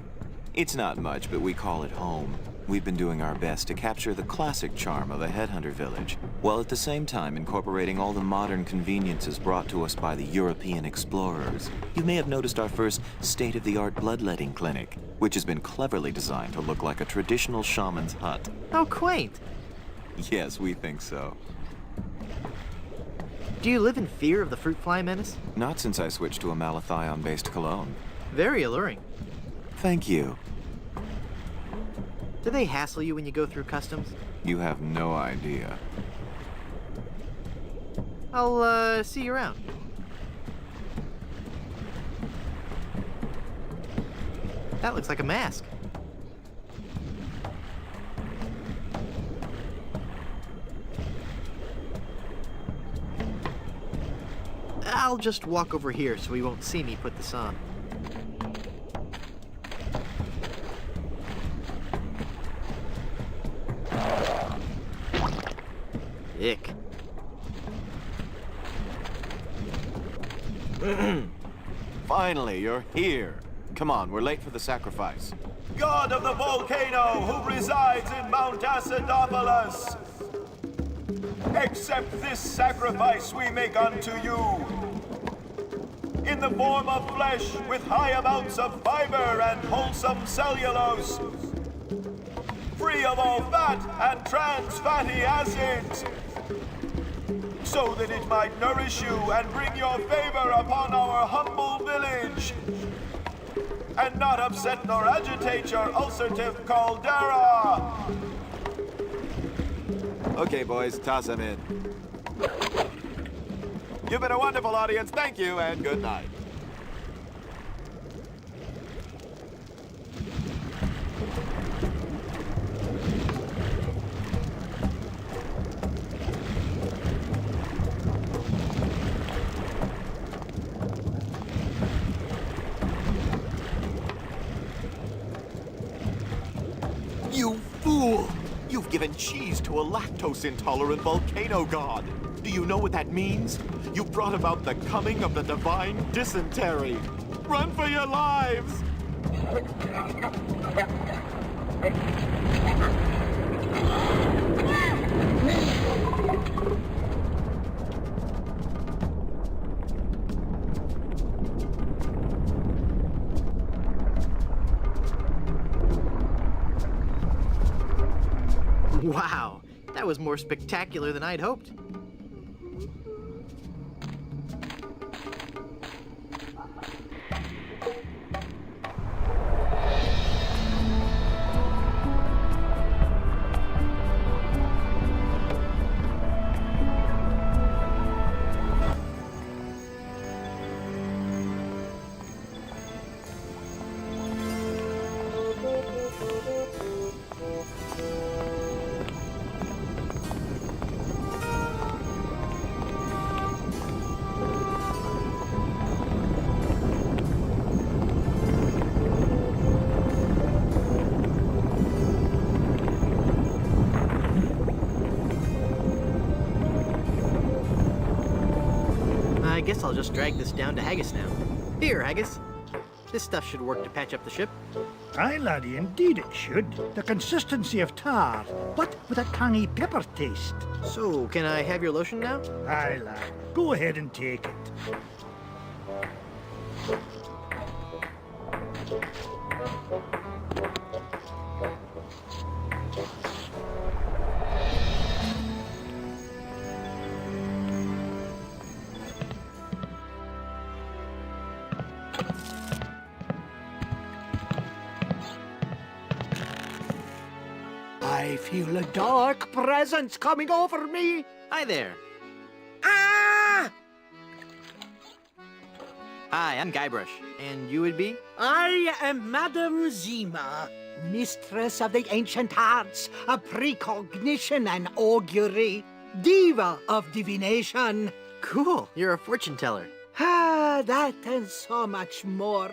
It's not much, but we call it home. We've been doing our best to capture the classic charm of a headhunter village, while at the same time incorporating all the modern conveniences brought to us by the European explorers. You may have noticed our first state-of-the-art bloodletting clinic, which has been cleverly designed to look like a traditional shaman's hut. How quaint. Yes, we think so. Do you live in fear of the fruit fly menace? Not since I switched to a malathion-based cologne. Very alluring. Thank you. Do they hassle you when you go through customs? You have no idea. I'll, see you around. That looks like a mask. I'll just walk over here so he won't see me put this on. Ick. Finally, you're here. Come on, we're late for the sacrifice. God of the volcano who resides in Mount Acidopolis, accept this sacrifice we make unto you. In the form of flesh with high amounts of fiber and wholesome cellulose, free of all fat and trans fatty acids, so that it might nourish you and bring your favor upon our humble village, and not upset nor agitate your ulcerative caldera. Okay, boys, toss him in. You've been a wonderful audience. Thank you, and good night. You fool! You've given cheese to a lactose-intolerant volcano god. Do you know what that means? You brought about the coming of the divine dysentery. Run for your lives! Wow, that was more spectacular than I'd hoped. I guess I'll just drag this down to Haggis now. Here, Haggis. This stuff should work to patch up the ship. Aye, laddie, indeed it should. The consistency of tar, but with a tangy pepper taste. So, can I have your lotion now? Aye, lad. Go ahead and take it. I feel a dark presence coming over me. Hi there. Ah! Hi, I'm Guybrush. And you would be? I am Madame Zima, mistress of the ancient arts of precognition and augury, diva of divination. Cool, you're a fortune teller. Ah, that and so much more.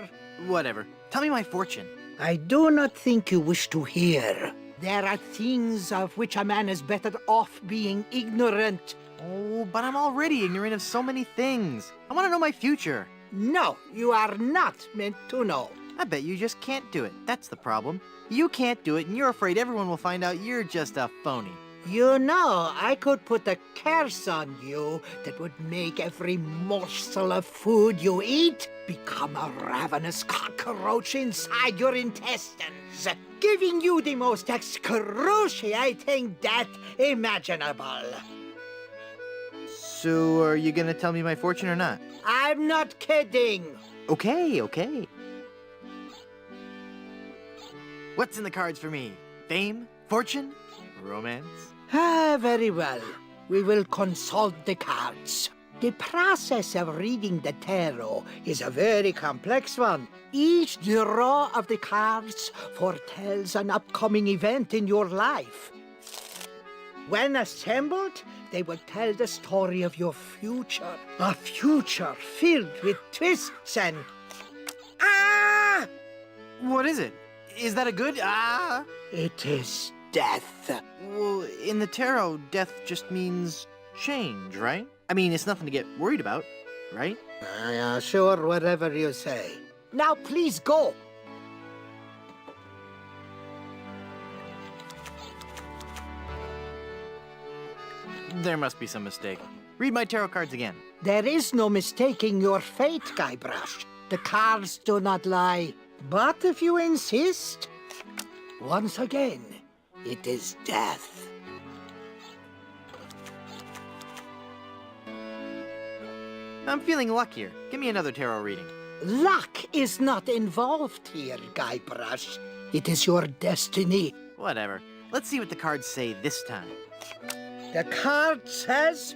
Whatever. Tell me my fortune. I do not think you wish to hear. There are things of which a man is better off being ignorant. Oh, but I'm already ignorant of so many things. I want to know my future. No, you are not meant to know. I bet you just can't do it. That's the problem. You can't do it, and you're afraid everyone will find out you're just a phony. You know, I could put a curse on you that would make every morsel of food you eat become a ravenous cockroach inside your intestines, giving you the most excruciating death imaginable. So, are you gonna tell me my fortune or not? I'm not kidding. Okay, okay. What's in the cards for me? Fame? Fortune? Romance? Very well. We will consult the cards. The process of reading the tarot is a very complex one. Each draw of the cards foretells an upcoming event in your life. When assembled, they will tell the story of your future. A future filled with twists and... Ah! What is it? Is that a good It is death. Well, in the tarot, death just means change, right? I mean, it's nothing to get worried about, right? Sure, whatever you say. Now please go. There must be some mistake. Read my tarot cards again. There is no mistaking your fate, Guybrush. The cards do not lie. But if you insist, once again, it is death. I'm feeling luckier. Give me another tarot reading. Luck is not involved here, Guybrush. It is your destiny. Whatever. Let's see what the cards say this time. The card says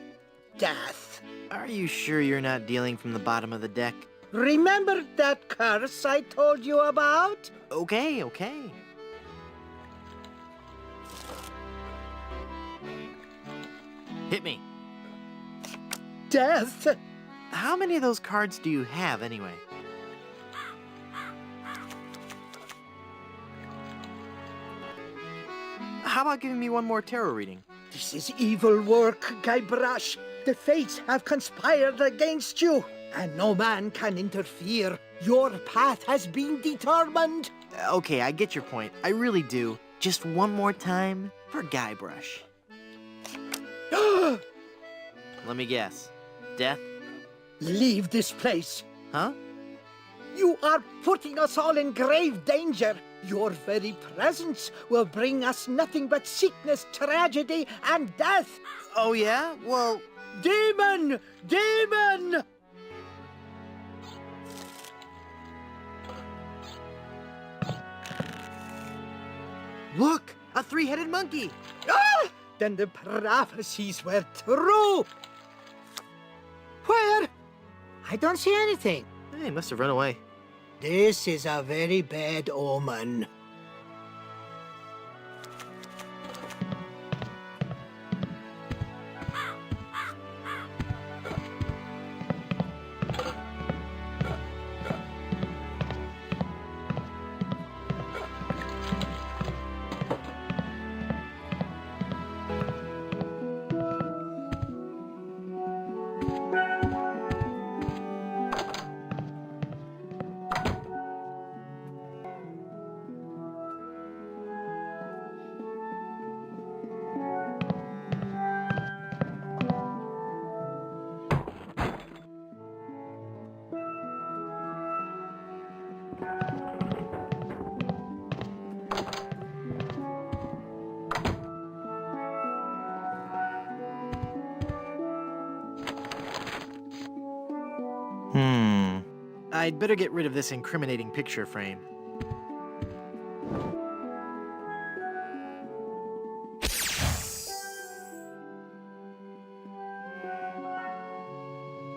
death. Are you sure you're not dealing from the bottom of the deck? Remember that curse I told you about? Okay, okay. Hit me. Death? How many of those cards do you have, anyway? How about giving me one more tarot reading? This is evil work, Guybrush. The fates have conspired against you, and no man can interfere. Your path has been determined. Okay, I get your point. I really do. Just one more time for Guybrush. Let me guess. Death? Leave this place. Huh? You are putting us all in grave danger. Your very presence will bring us nothing but sickness, tragedy, and death. Oh, yeah? Well... Demon! Demon! Look! A three-headed monkey! Ah! Then the prophecies were true! Where? I don't see anything. He must have run away. This is a very bad omen. I'd better get rid of this incriminating picture frame.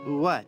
What?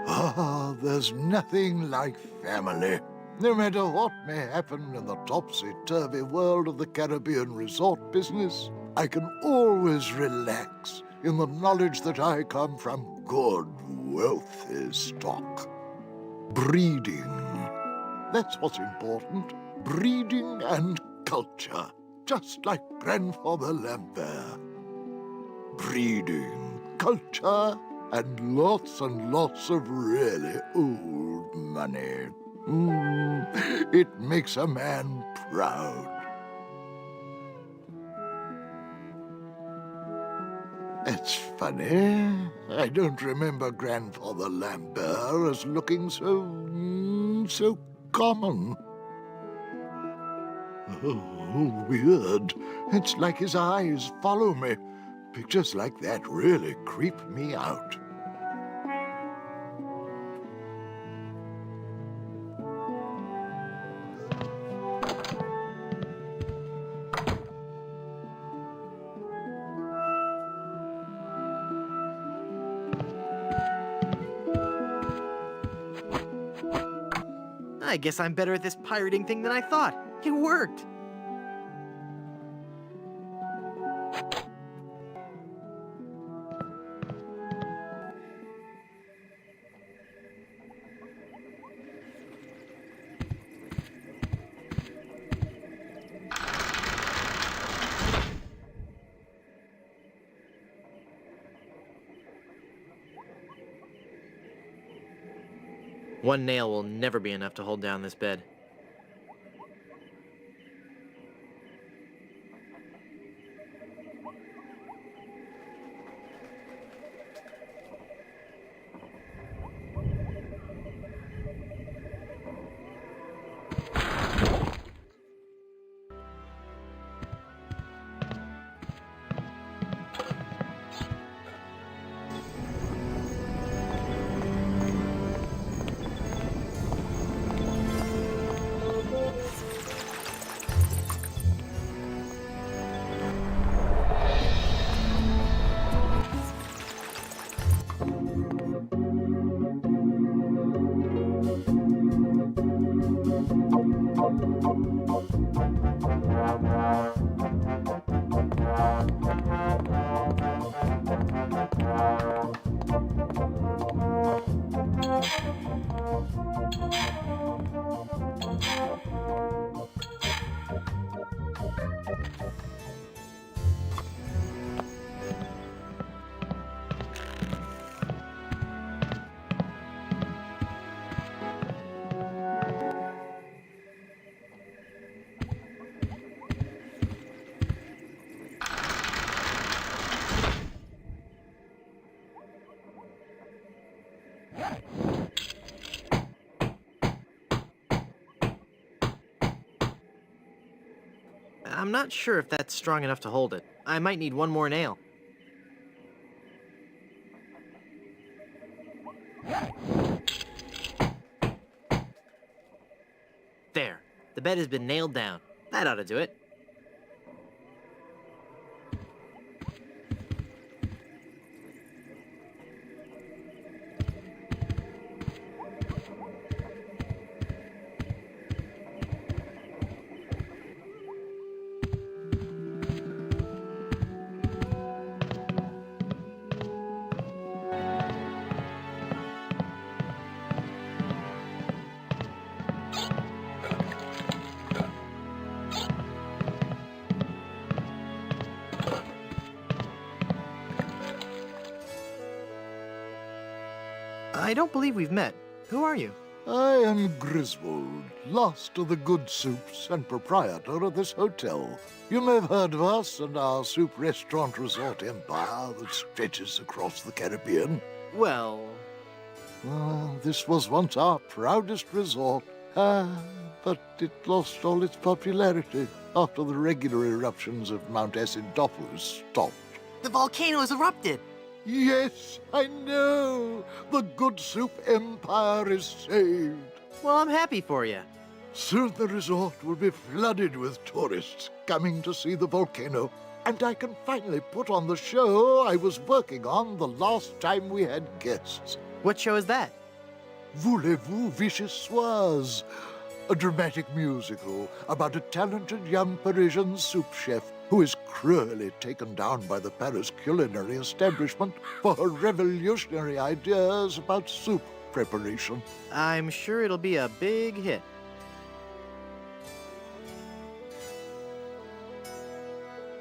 Ah, there's nothing like family. No matter what may happen in the topsy-turvy world of the Caribbean resort business, I can always relax in the knowledge that I come from good, wealthy stock. Breeding. That's what's important. Breeding and culture. Just like Grandfather Lambert. Breeding, culture, and lots of really old money. It makes a man proud. It's funny. I don't remember Grandfather Lambert as looking so common. Oh, weird. It's like his eyes follow me. Pictures like that really creep me out. I guess I'm better at this pirating thing than I thought. It worked. One nail will never be enough to hold down this bed. I'm not sure if that's strong enough to hold it. I might need one more nail. There. The bed has been nailed down. That ought to do it. I don't believe we've met. Who are you? I am Griswold, last of the good soups and proprietor of this hotel. You may have heard of us and our soup restaurant resort empire that stretches across the Caribbean. Well... this was once our proudest resort, but it lost all its popularity after the regular eruptions of Mount Acidophilus stopped. The volcano has erupted! Yes, I know. The Good Soup Empire is saved. Well, I'm happy for you. Soon the resort will be flooded with tourists coming to see the volcano, and I can finally put on the show I was working on the last time we had guests. What show is that? Voulez-vous vichyssoise? a dramatic musical about a talented young Parisian soup chef who is cruelly taken down by the Paris culinary establishment for her revolutionary ideas about soup preparation. I'm sure it'll be a big hit.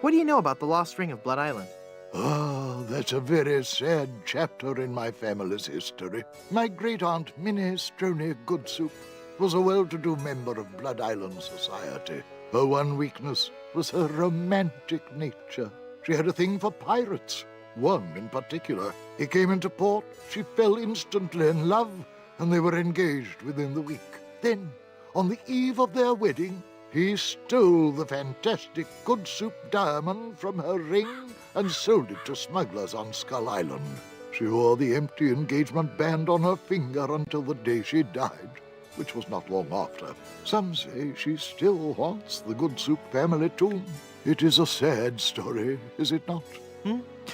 What do you know about the lost ring of Blood Island? Oh, that's a very sad chapter in my family's history. My great-aunt Minnie Stroney Goodsoup was a well-to-do member of Blood Island society. Her one weakness was her romantic nature. She had a thing for pirates, one in particular. He came into port, she fell instantly in love, and they were engaged within the week. Then, on the eve of their wedding, he stole the fantastic Goodsoup diamond from her ring and sold it to smugglers on Skull Island. She wore the empty engagement band on her finger until the day she died, which was not long after. Some say she still haunts the Goodsoup family tomb. It is a sad story, is it not?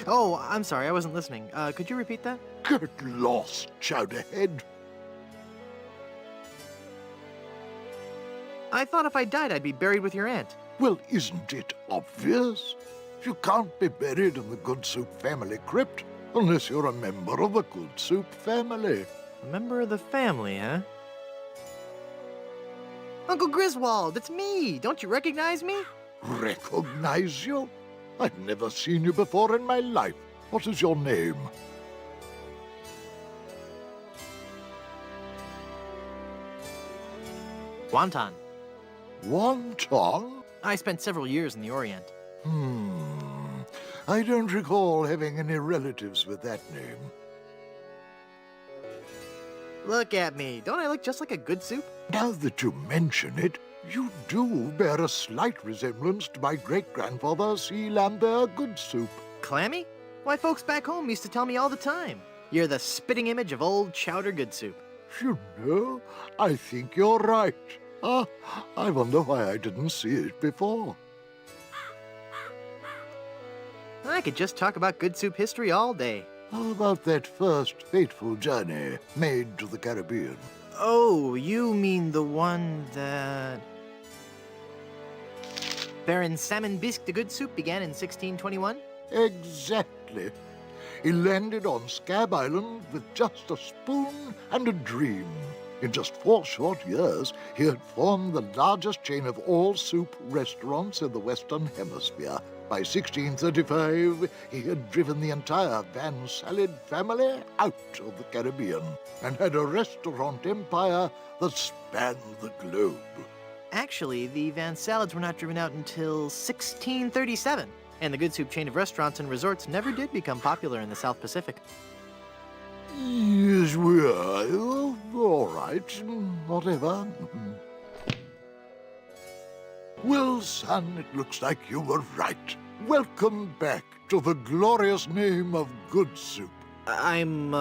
Oh, I'm sorry, I wasn't listening. Could you repeat that? Get lost, Chowderhead. I thought if I died, I'd be buried with your aunt. Well, isn't it obvious? You can't be buried in the Goodsoup family crypt unless you're a member of the Goodsoup family. A member of the family, huh? Uncle Griswold, it's me! Don't you recognize me? Recognize you? I've never seen you before in my life. What is your name? Wonton. Wonton? I spent several years in the Orient. I don't recall having any relatives with that name. Look at me. Don't I look just like a good soup? Now that you mention it, you do bear a slight resemblance to my great-grandfather, C. Lambert Goodsoup. Clammy? Why, folks back home used to tell me all the time. You're the spitting image of old Chowder Goodsoup. You know, I think you're right. I wonder why I didn't see it before. I could just talk about good soup history all day. How about that first fateful journey made to the Caribbean? Oh, you mean the one that... Baron Salmon Bisque de Goodsoup began in 1621? Exactly. He landed on Scab Island with just a spoon and a dream. In just 4 short years, he had formed the largest chain of all-soup restaurants in the Western Hemisphere. By 1635, he had driven the entire Van Salad family out of the Caribbean and had a restaurant empire that spanned the globe. Actually, the Van Salads were not driven out until 1637, and the Goodsoup chain of restaurants and resorts never did become popular in the South Pacific. Yes, we are. All right, whatever. Well, son, it looks like you were right. Welcome back to the glorious name of Goodsoup. I'm,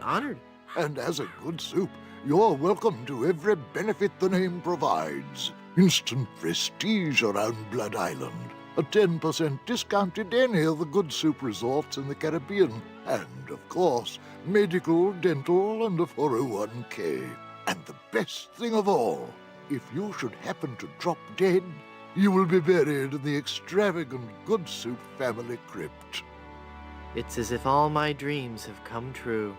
honored. And as a Goodsoup, you're welcome to every benefit the name provides. Instant prestige around Blood Island, a 10% discount at any of the Goodsoup resorts in the Caribbean, and, of course, medical, dental, and a 401k. And the best thing of all, if you should happen to drop dead, you will be buried in the extravagant Goodsoup family crypt. It's as if all my dreams have come true.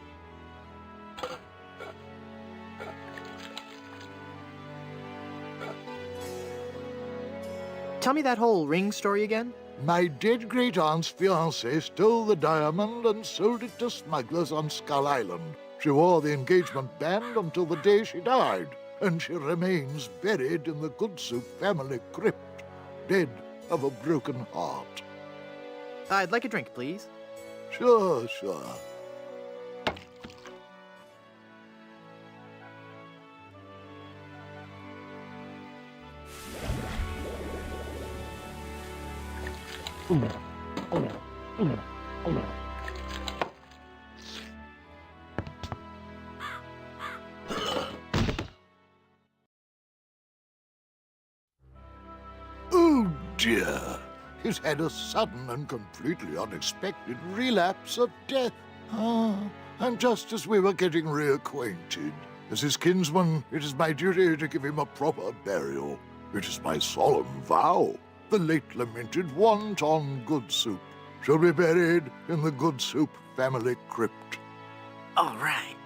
Tell me that whole ring story again? My dead great-aunt's fiancé stole the diamond and sold it to smugglers on Skull Island. She wore the engagement band until the day she died, and she remains buried in the Goodsoup family crypt, dead of a broken heart. I'd like a drink, please. Sure. Oh dear, he's had a sudden and completely unexpected relapse of death. And just as we were getting reacquainted, As his kinsman, it is my duty to give him a proper burial. It is my solemn vow. The late lamented wonton Good Soup shall be buried in the Good Soup family crypt. All right.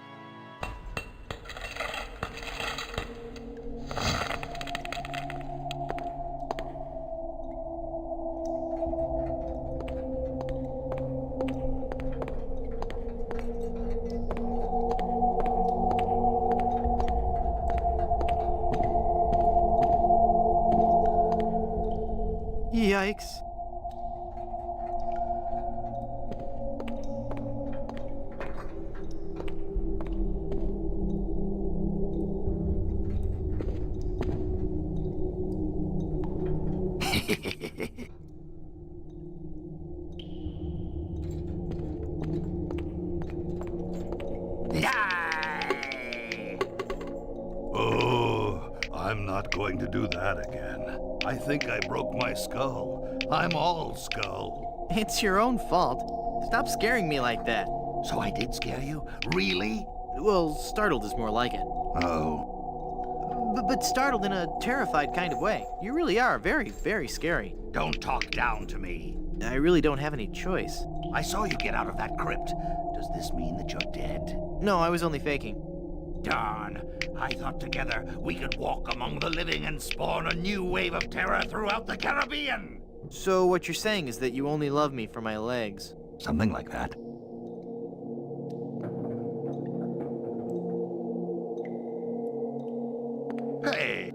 Yikes. Oh, I'm not going to do that again. I think I broke my skull. I'm all skull. It's your own fault. Stop scaring me like that. So I did scare you? Really? Well, startled is more like it. Oh. But startled in a terrified kind of way. You really are very, very scary. Don't talk down to me. I really don't have any choice. I saw you get out of that crypt. Does this mean that you're dead? No, I was only faking. Darn. I thought together we could walk among the living and spawn a new wave of terror throughout the Caribbean. So what you're saying is that you only love me for my legs? Something like that. Hey!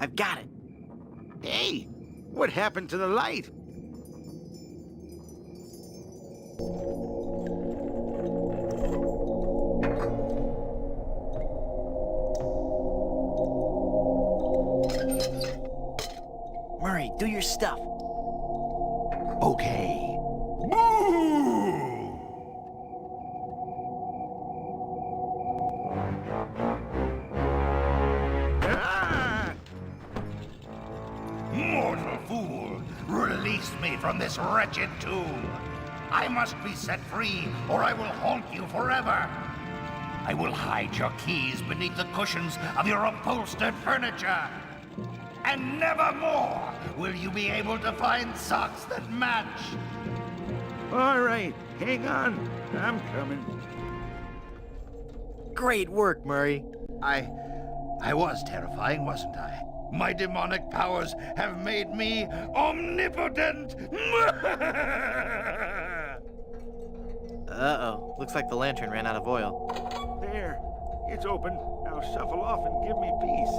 I've got it. Hey! What happened to the light? Murray, do your stuff. Okay. Mortal fool! Release me from this wretched tomb! I must be set free, or I will haunt you forever! I will hide your keys beneath the cushions of your upholstered furniture! And never more will you be able to find socks that match! All right, hang on. I'm coming. Great work, Murray. I was terrifying, wasn't I? My demonic powers have made me omnipotent! Uh-oh. Looks like the lantern ran out of oil. There, it's open. Now shuffle off and give me peace.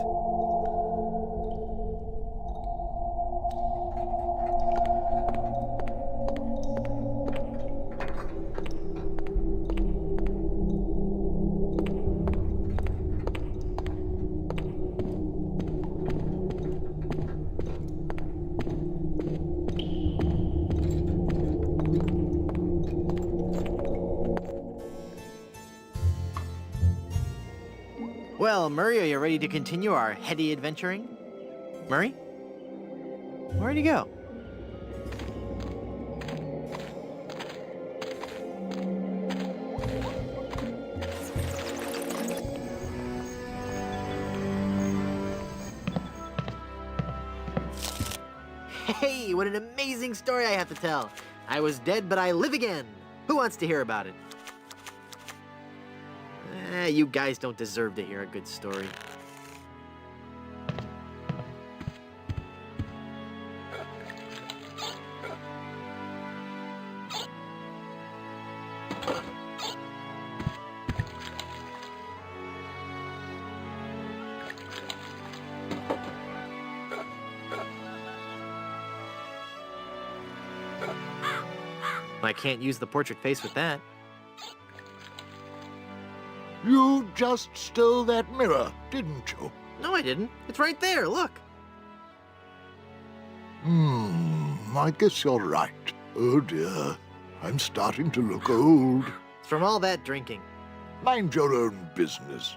Well, Murray, are you ready to continue our heady adventuring? Murray? Where'd he go? Hey, what an amazing story I have to tell. I was dead, but I live again. Who wants to hear about it? You guys don't deserve to hear a good story. I can't use the portrait face with that. You just stole that mirror, didn't you? No, I didn't. It's right there, look. I guess you're right. Oh dear, I'm starting to look old. It's from all that drinking. Mind your own business.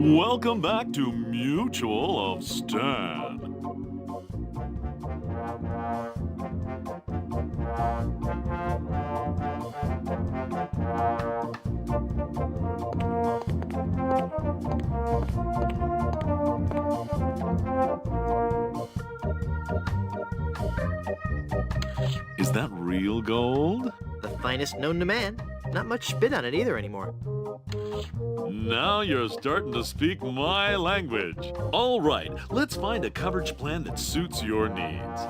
Welcome back to Mutual of Stan. Is that real gold? The finest known to man. Not much spit on it either anymore. Now you're starting to speak my language. All right, let's find a coverage plan that suits your needs.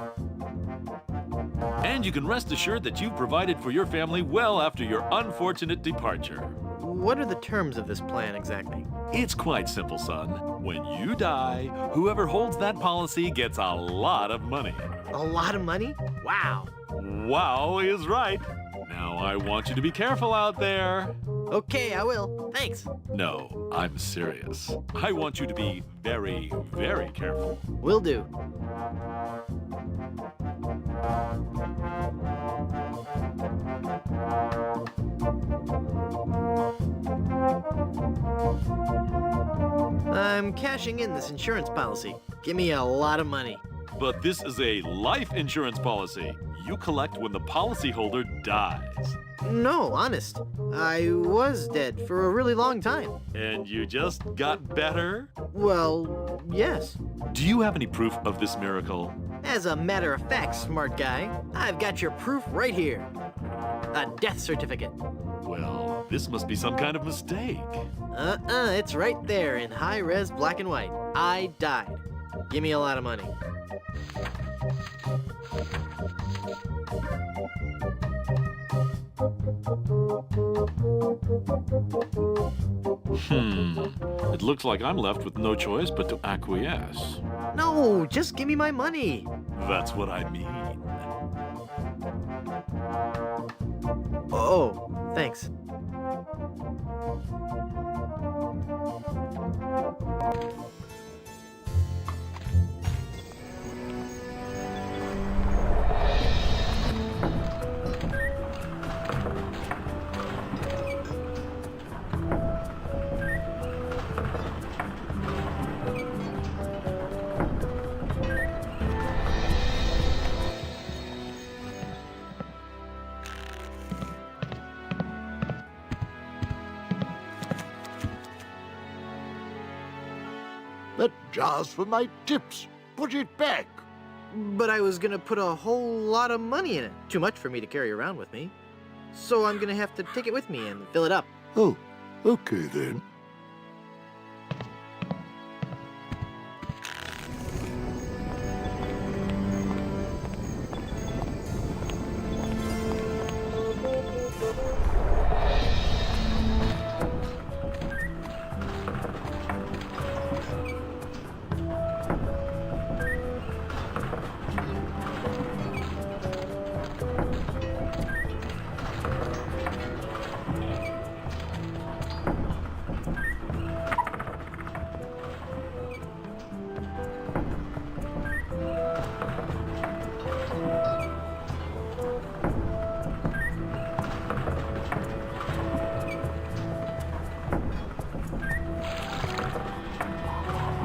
And you can rest assured that you've provided for your family well after your unfortunate departure. What are the terms of this plan exactly? It's quite simple, son. When you die, whoever holds that policy gets a lot of money. A lot of money? Wow. Wow is right. Now I want you to be careful out there. Okay, I will. Thanks. No, I'm serious. I want you to be very, very careful. Will do. I'm cashing in this insurance policy. Give me a lot of money. But this is a life insurance policy. You collect when the policyholder dies. No, honest. I was dead for a really long time. And you just got better? Well, yes. Do you have any proof of this miracle? As a matter of fact, smart guy, I've got your proof right here. A death certificate. Well, this must be some kind of mistake. It's right there in high-res black and white. I died. Give me a lot of money. It looks like I'm left with no choice but to acquiesce. No, just give me my money. That's what I mean. Oh, thanks. That jar's for my tips. Put it back. But I was gonna put a whole lot of money in it. Too much for me to carry around with me. So I'm gonna have to take it with me and fill it up. Oh, okay then.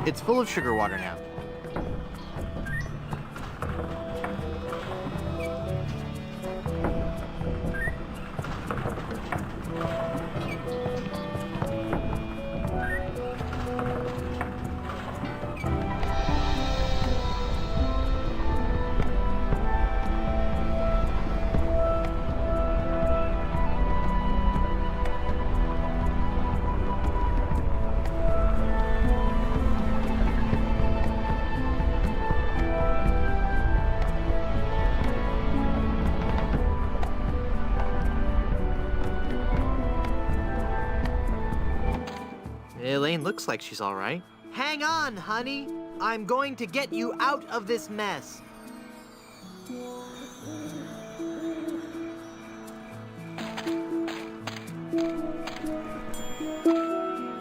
It's full of sugar water now. Elaine looks like she's all right. Hang on, honey. I'm going to get you out of this mess.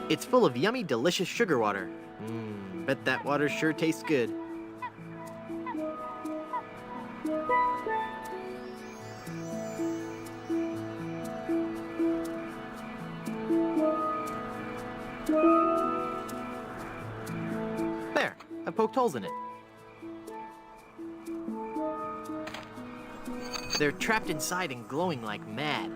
It's full of yummy, delicious sugar water. Bet that water sure tastes good. There, I poked holes in it. They're trapped inside and glowing like mad.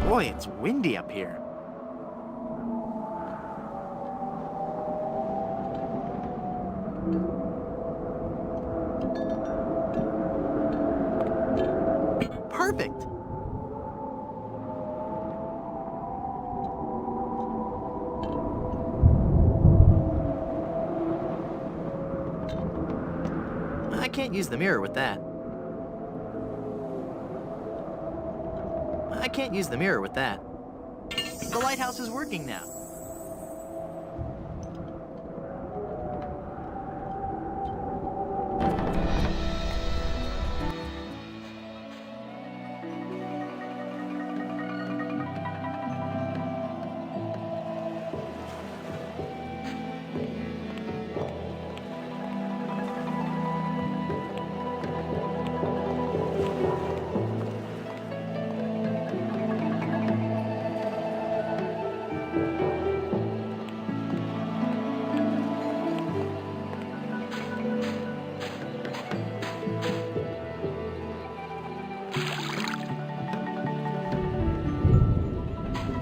Boy, it's windy up here. Perfect! I can't use the mirror with that. I can't use the mirror with that. The lighthouse is working now.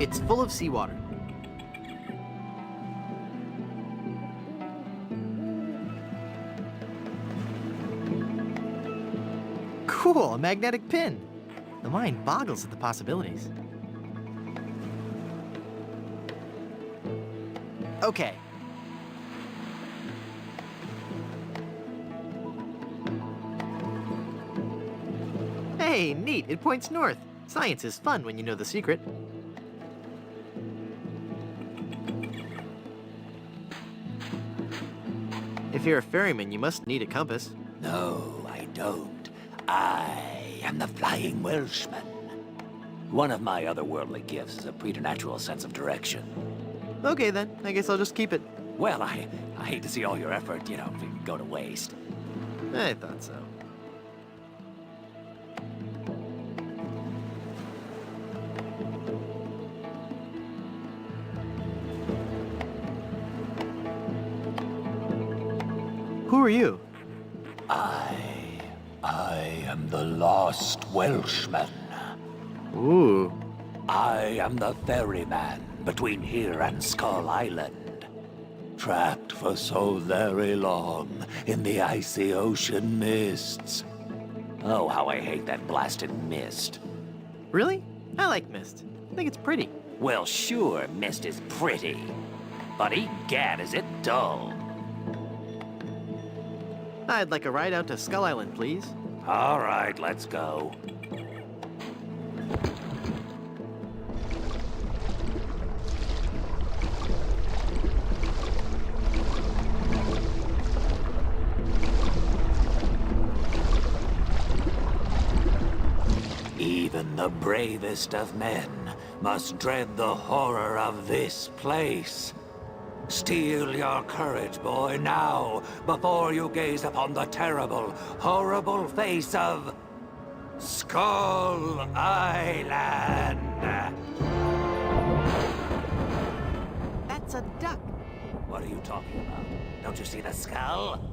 It's full of seawater. Cool, a magnetic pin. The mind boggles at the possibilities. Okay. Hey, neat, it points north. Science is fun when you know the secret. If you're a ferryman, you must need a compass. No, I don't. I am the Flying Welshman. One of my otherworldly gifts is a preternatural sense of direction. Okay then, I guess I'll just keep it. Well, I hate to see all your effort, go to waste. I thought so. Who are you? I am the Lost Welshman. Ooh. I am the ferryman between here and Skull Island. Trapped for so very long in the icy ocean mists. Oh, how I hate that blasted mist. Really? I like mist. I think it's pretty. Well, sure, mist is pretty. But egad, is it dull. I'd like a ride out to Skull Island, please. All right, let's go. Even the bravest of men must dread the horror of this place. Steel your courage, boy, now, before you gaze upon the terrible, horrible face of Skull Island. That's a duck. What are you talking about? Don't you see the skull?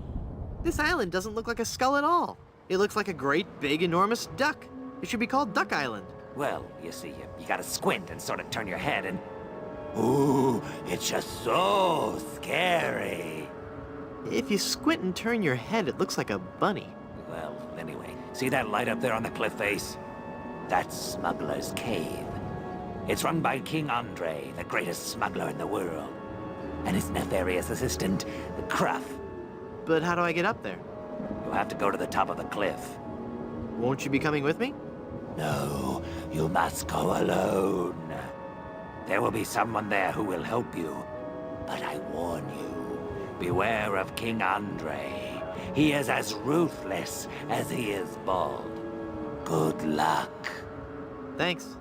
This island doesn't look like a skull at all. It looks like a great, big, enormous duck. It should be called Duck Island. Well, you see, you gotta squint and sort of turn your head and... Ooh, it's just so scary. If you squint and turn your head, it looks like a bunny. Well, anyway, see that light up there on the cliff face? That's Smuggler's Cave. It's run by King Andre, the greatest smuggler in the world. And his nefarious assistant, the Cruff. But how do I get up there? You'll have to go to the top of the cliff. Won't you be coming with me? No, you must go alone. There will be someone there who will help you. But I warn you, beware of King Andre. He is as ruthless as he is bald. Good luck. Thanks.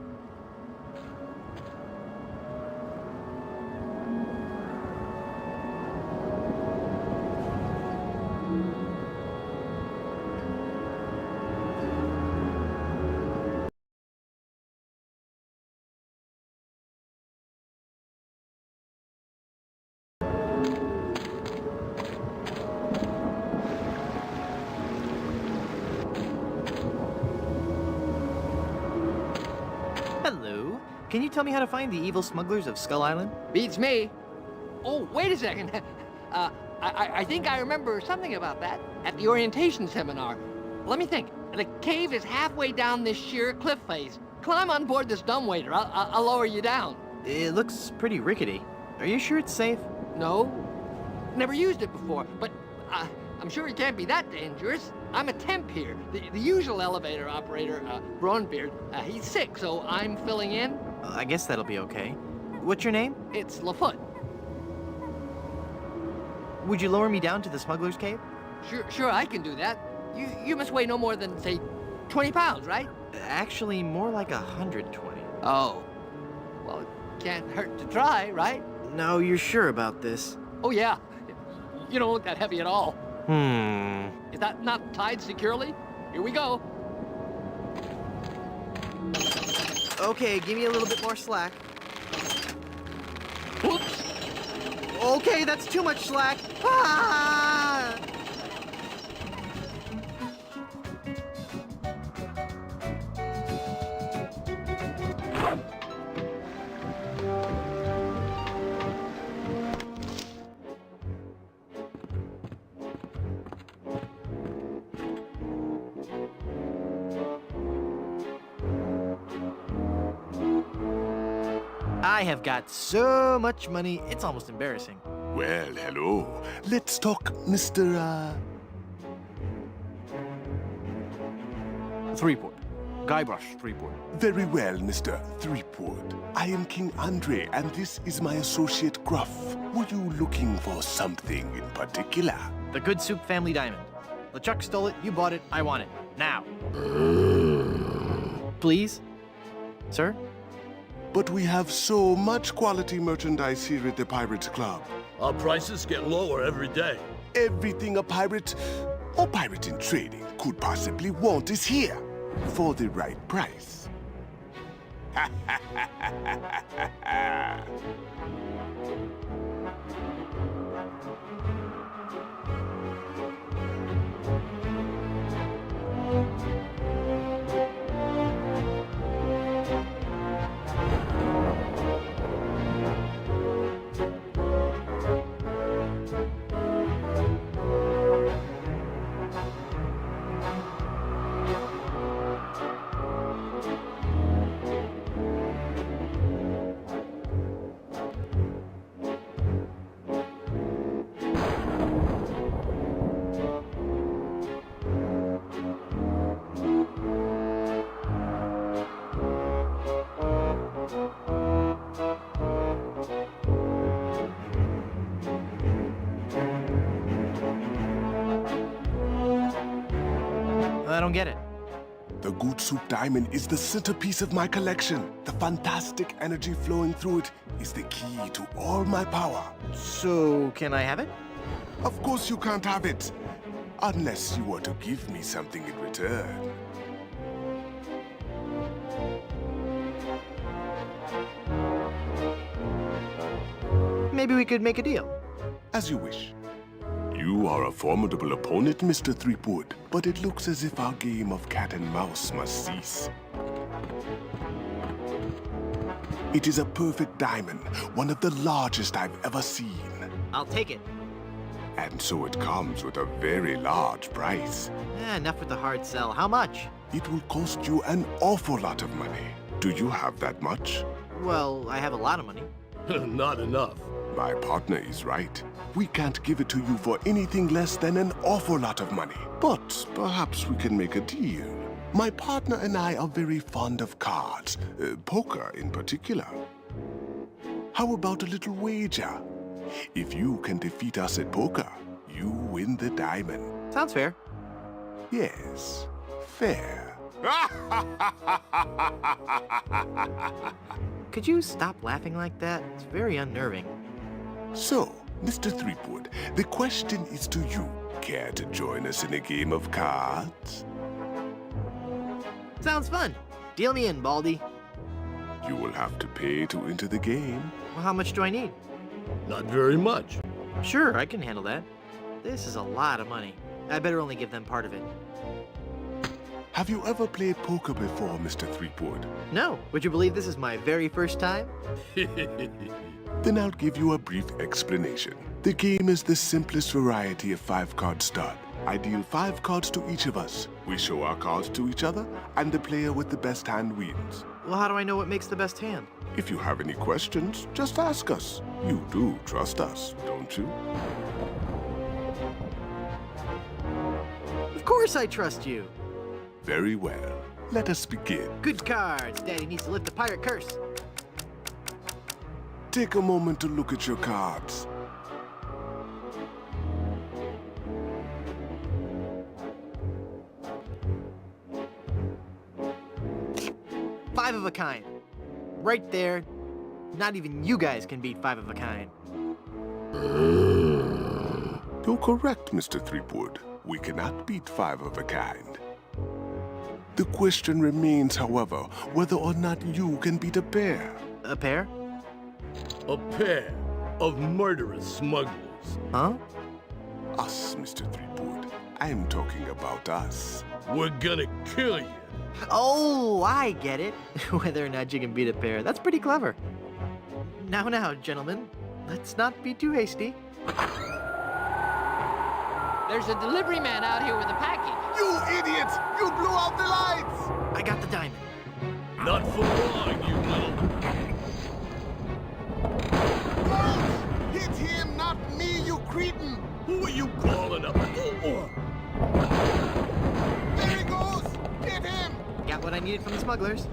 Hello. Can you tell me how to find the evil smugglers of Skull Island? Beats me. Oh, wait a second. I think I remember something about that at the orientation seminar. Let me think. The cave is halfway down this sheer cliff face. Climb on board this dumbwaiter. I'll lower you down. It looks pretty rickety. Are you sure it's safe? No. Never used it before, but I'm sure it can't be that dangerous. I'm a temp here. The usual elevator operator, Braunbeard, he's sick, so I'm filling in. I guess that'll be okay. What's your name? It's LaFoot. Would you lower me down to the smuggler's cave? Sure, I can do that. You must weigh no more than, say, 20 pounds, right? Actually, more like 120. Oh. Well, it can't hurt to try, right? No, you're sure about this? Oh, yeah. You don't look that heavy at all. Is that not tied securely? Here we go. Okay, give me a little bit more slack. Whoops. Okay, that's too much slack. Ah! I have got so much money, it's almost embarrassing. Well, hello. Let's talk, Mr. Threepwood. Guybrush Threepwood. Very well, Mr. Threepwood. I am King Andre, and this is my associate Gruff. Were you looking for something in particular? The Good Soup Family Diamond. LeChuck stole it, you bought it, I want it. Now. Please? Sir? But we have so much quality merchandise here at the Pirates Club. Our prices get lower every day. Everything a pirate or pirate in trading could possibly want is here for the right price. I don't get it. The Good Soup Diamond is the centerpiece of my collection. The fantastic energy flowing through it is the key to all my power. So, can I have it? Of course you can't have it, unless you were to give me something in return. Maybe we could make a deal. As you wish. You are a formidable opponent, Mr. Threepwood, but it looks as if our game of cat and mouse must cease. It is a perfect diamond, one of the largest I've ever seen. I'll take it. And so it comes with a very large price. Enough with the hard sell. How much? It will cost you an awful lot of money. Do you have that much? Well, I have a lot of money. Not enough. My partner is right. We can't give it to you for anything less than an awful lot of money. But perhaps we can make a deal. My partner and I are very fond of cards, poker in particular. How about a little wager? If you can defeat us at poker, you win the diamond. Sounds fair. Yes, fair. Could you stop laughing like that? It's very unnerving. So, Mr. Threepwood, the question is to you. Care to join us in a game of cards? Sounds fun. Deal me in, Baldy. You will have to pay to enter the game. Well, how much do I need? Not very much. Sure, I can handle that. This is a lot of money. I better only give them part of it. Have you ever played poker before, Mr. Threepwood? No. Would you believe this is my very first time? Then I'll give you a brief explanation. The game is the simplest variety of 5-card stud. I deal 5 cards to each of us. We show our cards to each other, and the player with the best hand wins. Well, how do I know what makes the best hand? If you have any questions, just ask us. You do trust us, don't you? Of course I trust you. Very well. Let us begin. Good cards. Daddy needs to lift the pirate curse. Take a moment to look at your cards. Five of a kind. Right there. Not even you guys can beat 5 of a kind. You're correct, Mr. Threepwood. We cannot beat 5 of a kind. The question remains, however, whether or not you can beat a pair. A pair? A pair of murderous smugglers. Huh? Us, Mr. Threepwood. I'm talking about us. We're gonna kill you. Oh, I get it. Whether or not you can beat a pair. That's pretty clever. Now, gentlemen. Let's not be too hasty. There's a delivery man out here with a package. You idiots! You blew out the lights! I got the diamond. Not for long, you little... Don't! Hit him, not me, you cretin! Who are you calling up? There he goes! Hit him! Got what I needed from the smugglers.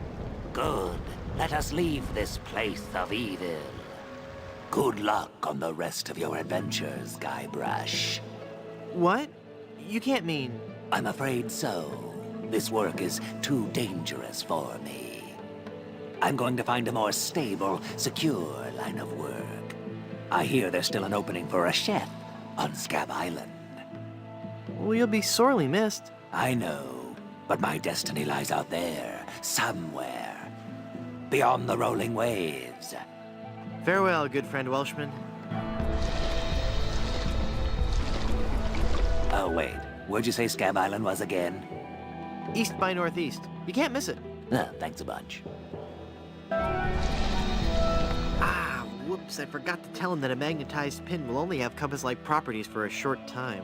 Good. Let us leave this place of evil. Good luck on the rest of your adventures, Guybrush. What? You can't mean... I'm afraid so. This work is too dangerous for me. I'm going to find a more stable, secure line of work. I hear there's still an opening for a chef on Scab Island. Well, you'll be sorely missed. I know, but my destiny lies out there, somewhere. Beyond the rolling waves. Farewell, good friend Welshman. Oh, wait. Where'd you say Scab Island was again? East by northeast. You can't miss it. Thanks a bunch. Ah, whoops. I forgot to tell him that a magnetized pin will only have compass-like properties for a short time.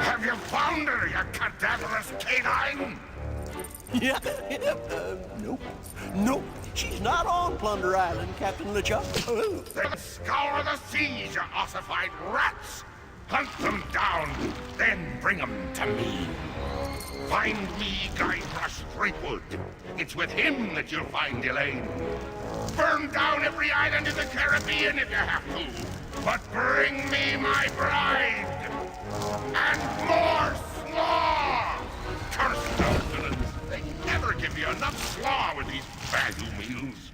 Have you found her, you cadaverous canine? Yeah, nope. Nope, she's not on Plunder Island, Captain LeChuck. Then scour the seas, you ossified rats! Hunt them down, then bring them to me. Find me Guybrush Threepwood. It's with him that you'll find Elaine. Burn down every island in the Caribbean if you have to. But bring me my bride! And more slaw! Curse those villains! They never give you enough slaw with these value meals.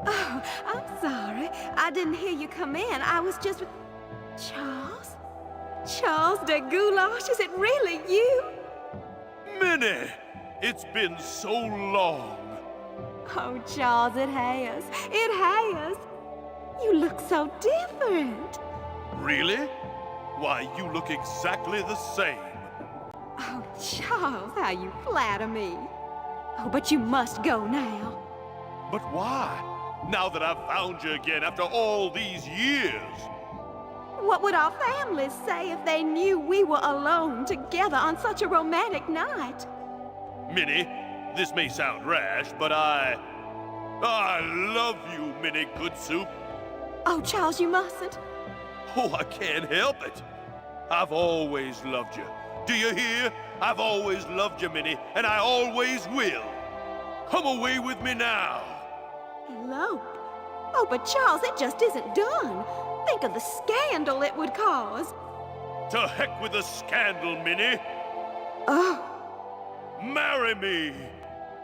Oh, I'm sorry. I didn't hear you come in. I was just with... Charles? Charles de Goulash, is it really you? Minnie! It's been so long. Oh, Charles, it has. It has. You look so different. Really? Why, you look exactly the same. Oh, Charles, how you flatter me. Oh, but you must go now. But why? Now that I've found you again after all these years. What would our families say if they knew we were alone together on such a romantic night? Minnie, this may sound rash, but I love you, Minnie Good Soup. Oh, Charles, you mustn't. Oh, I can't help it. I've always loved you. Do you hear? I've always loved you, Minnie, and I always will. Come away with me now. Elope? Oh, but Charles, it just isn't done. Think of the scandal it would cause. To heck with the scandal, Minnie. Oh. Marry me.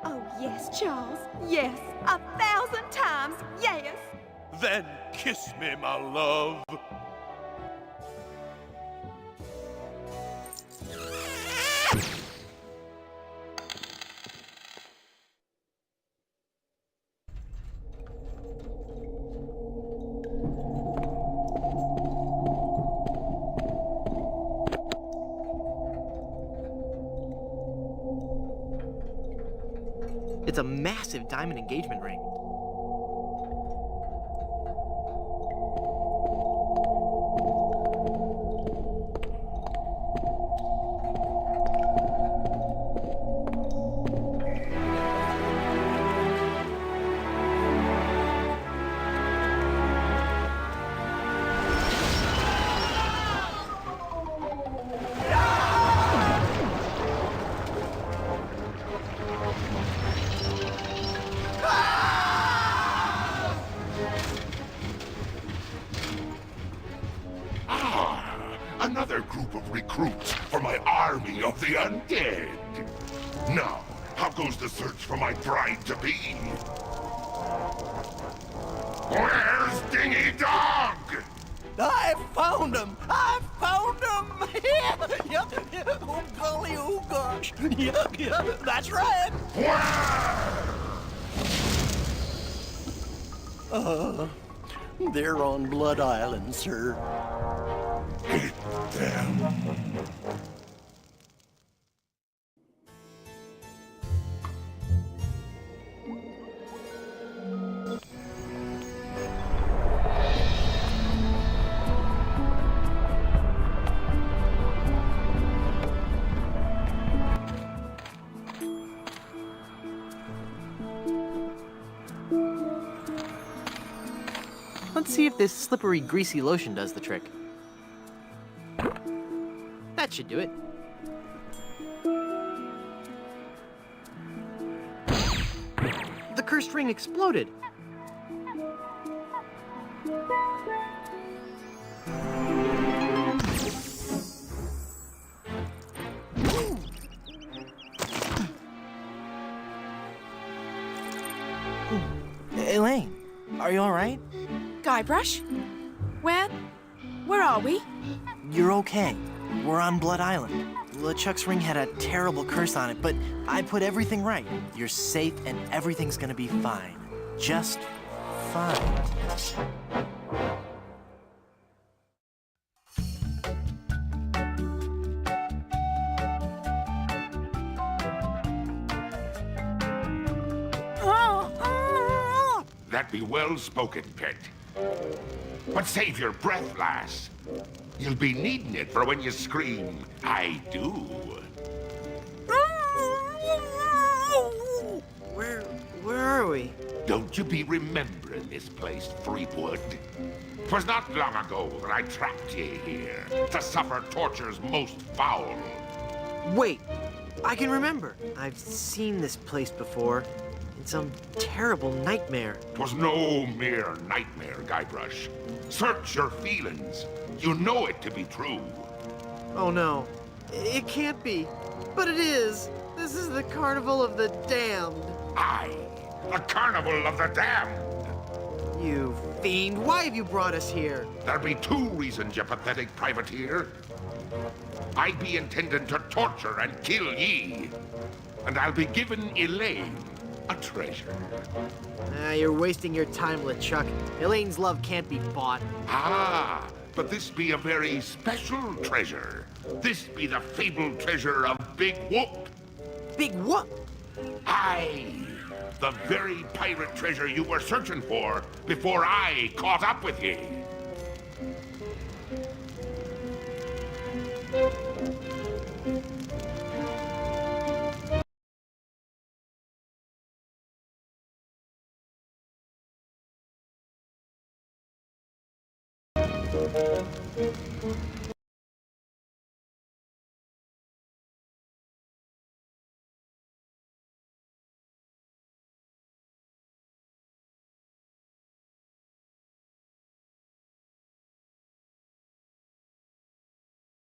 Oh, yes, Charles. Yes. 1,000 times yes. Then kiss me, my love. It's a massive diamond engagement ring. Another group of recruits for my army of the undead. Now, how goes the search for my bride-to-be? Where's Dingy Dog? I found him! I found him! Yep. Oh, golly, oh, gosh. Yep, that's right. They're on Blood Island, sir. Get them. Let's see if this slippery, greasy lotion does the trick. That should do it. The cursed ring exploded. Elaine, are you all right? Guybrush? Where are we? You're okay. We're on Blood Island. LeChuck's ring had a terrible curse on it, but I put everything right. You're safe and everything's gonna be fine. Just fine. That be well spoken, pet. But save your breath, lass. You'll be needing it for when you scream, I do. Where are we? Don't you be remembering this place, Threepwood? 'Twas not long ago that I trapped ye here to suffer tortures most foul. Wait, I can remember. I've seen this place before. In some terrible nightmare. 'Twas no mere nightmare, Guybrush. Search your feelings. You know it to be true. Oh no, it can't be. But it is. This is the Carnival of the Damned. Aye, the Carnival of the Damned. You fiend, why have you brought us here? There be two reasons, you pathetic privateer. I be intending to torture and kill ye. And I'll be giving Elaine a treasure. You're wasting your time, LeChuck. Elaine's love can't be bought. Ah, but this be a very special treasure. This be the fabled treasure of Big Whoop. Big Whoop? Aye, the very pirate treasure you were searching for before I caught up with ye.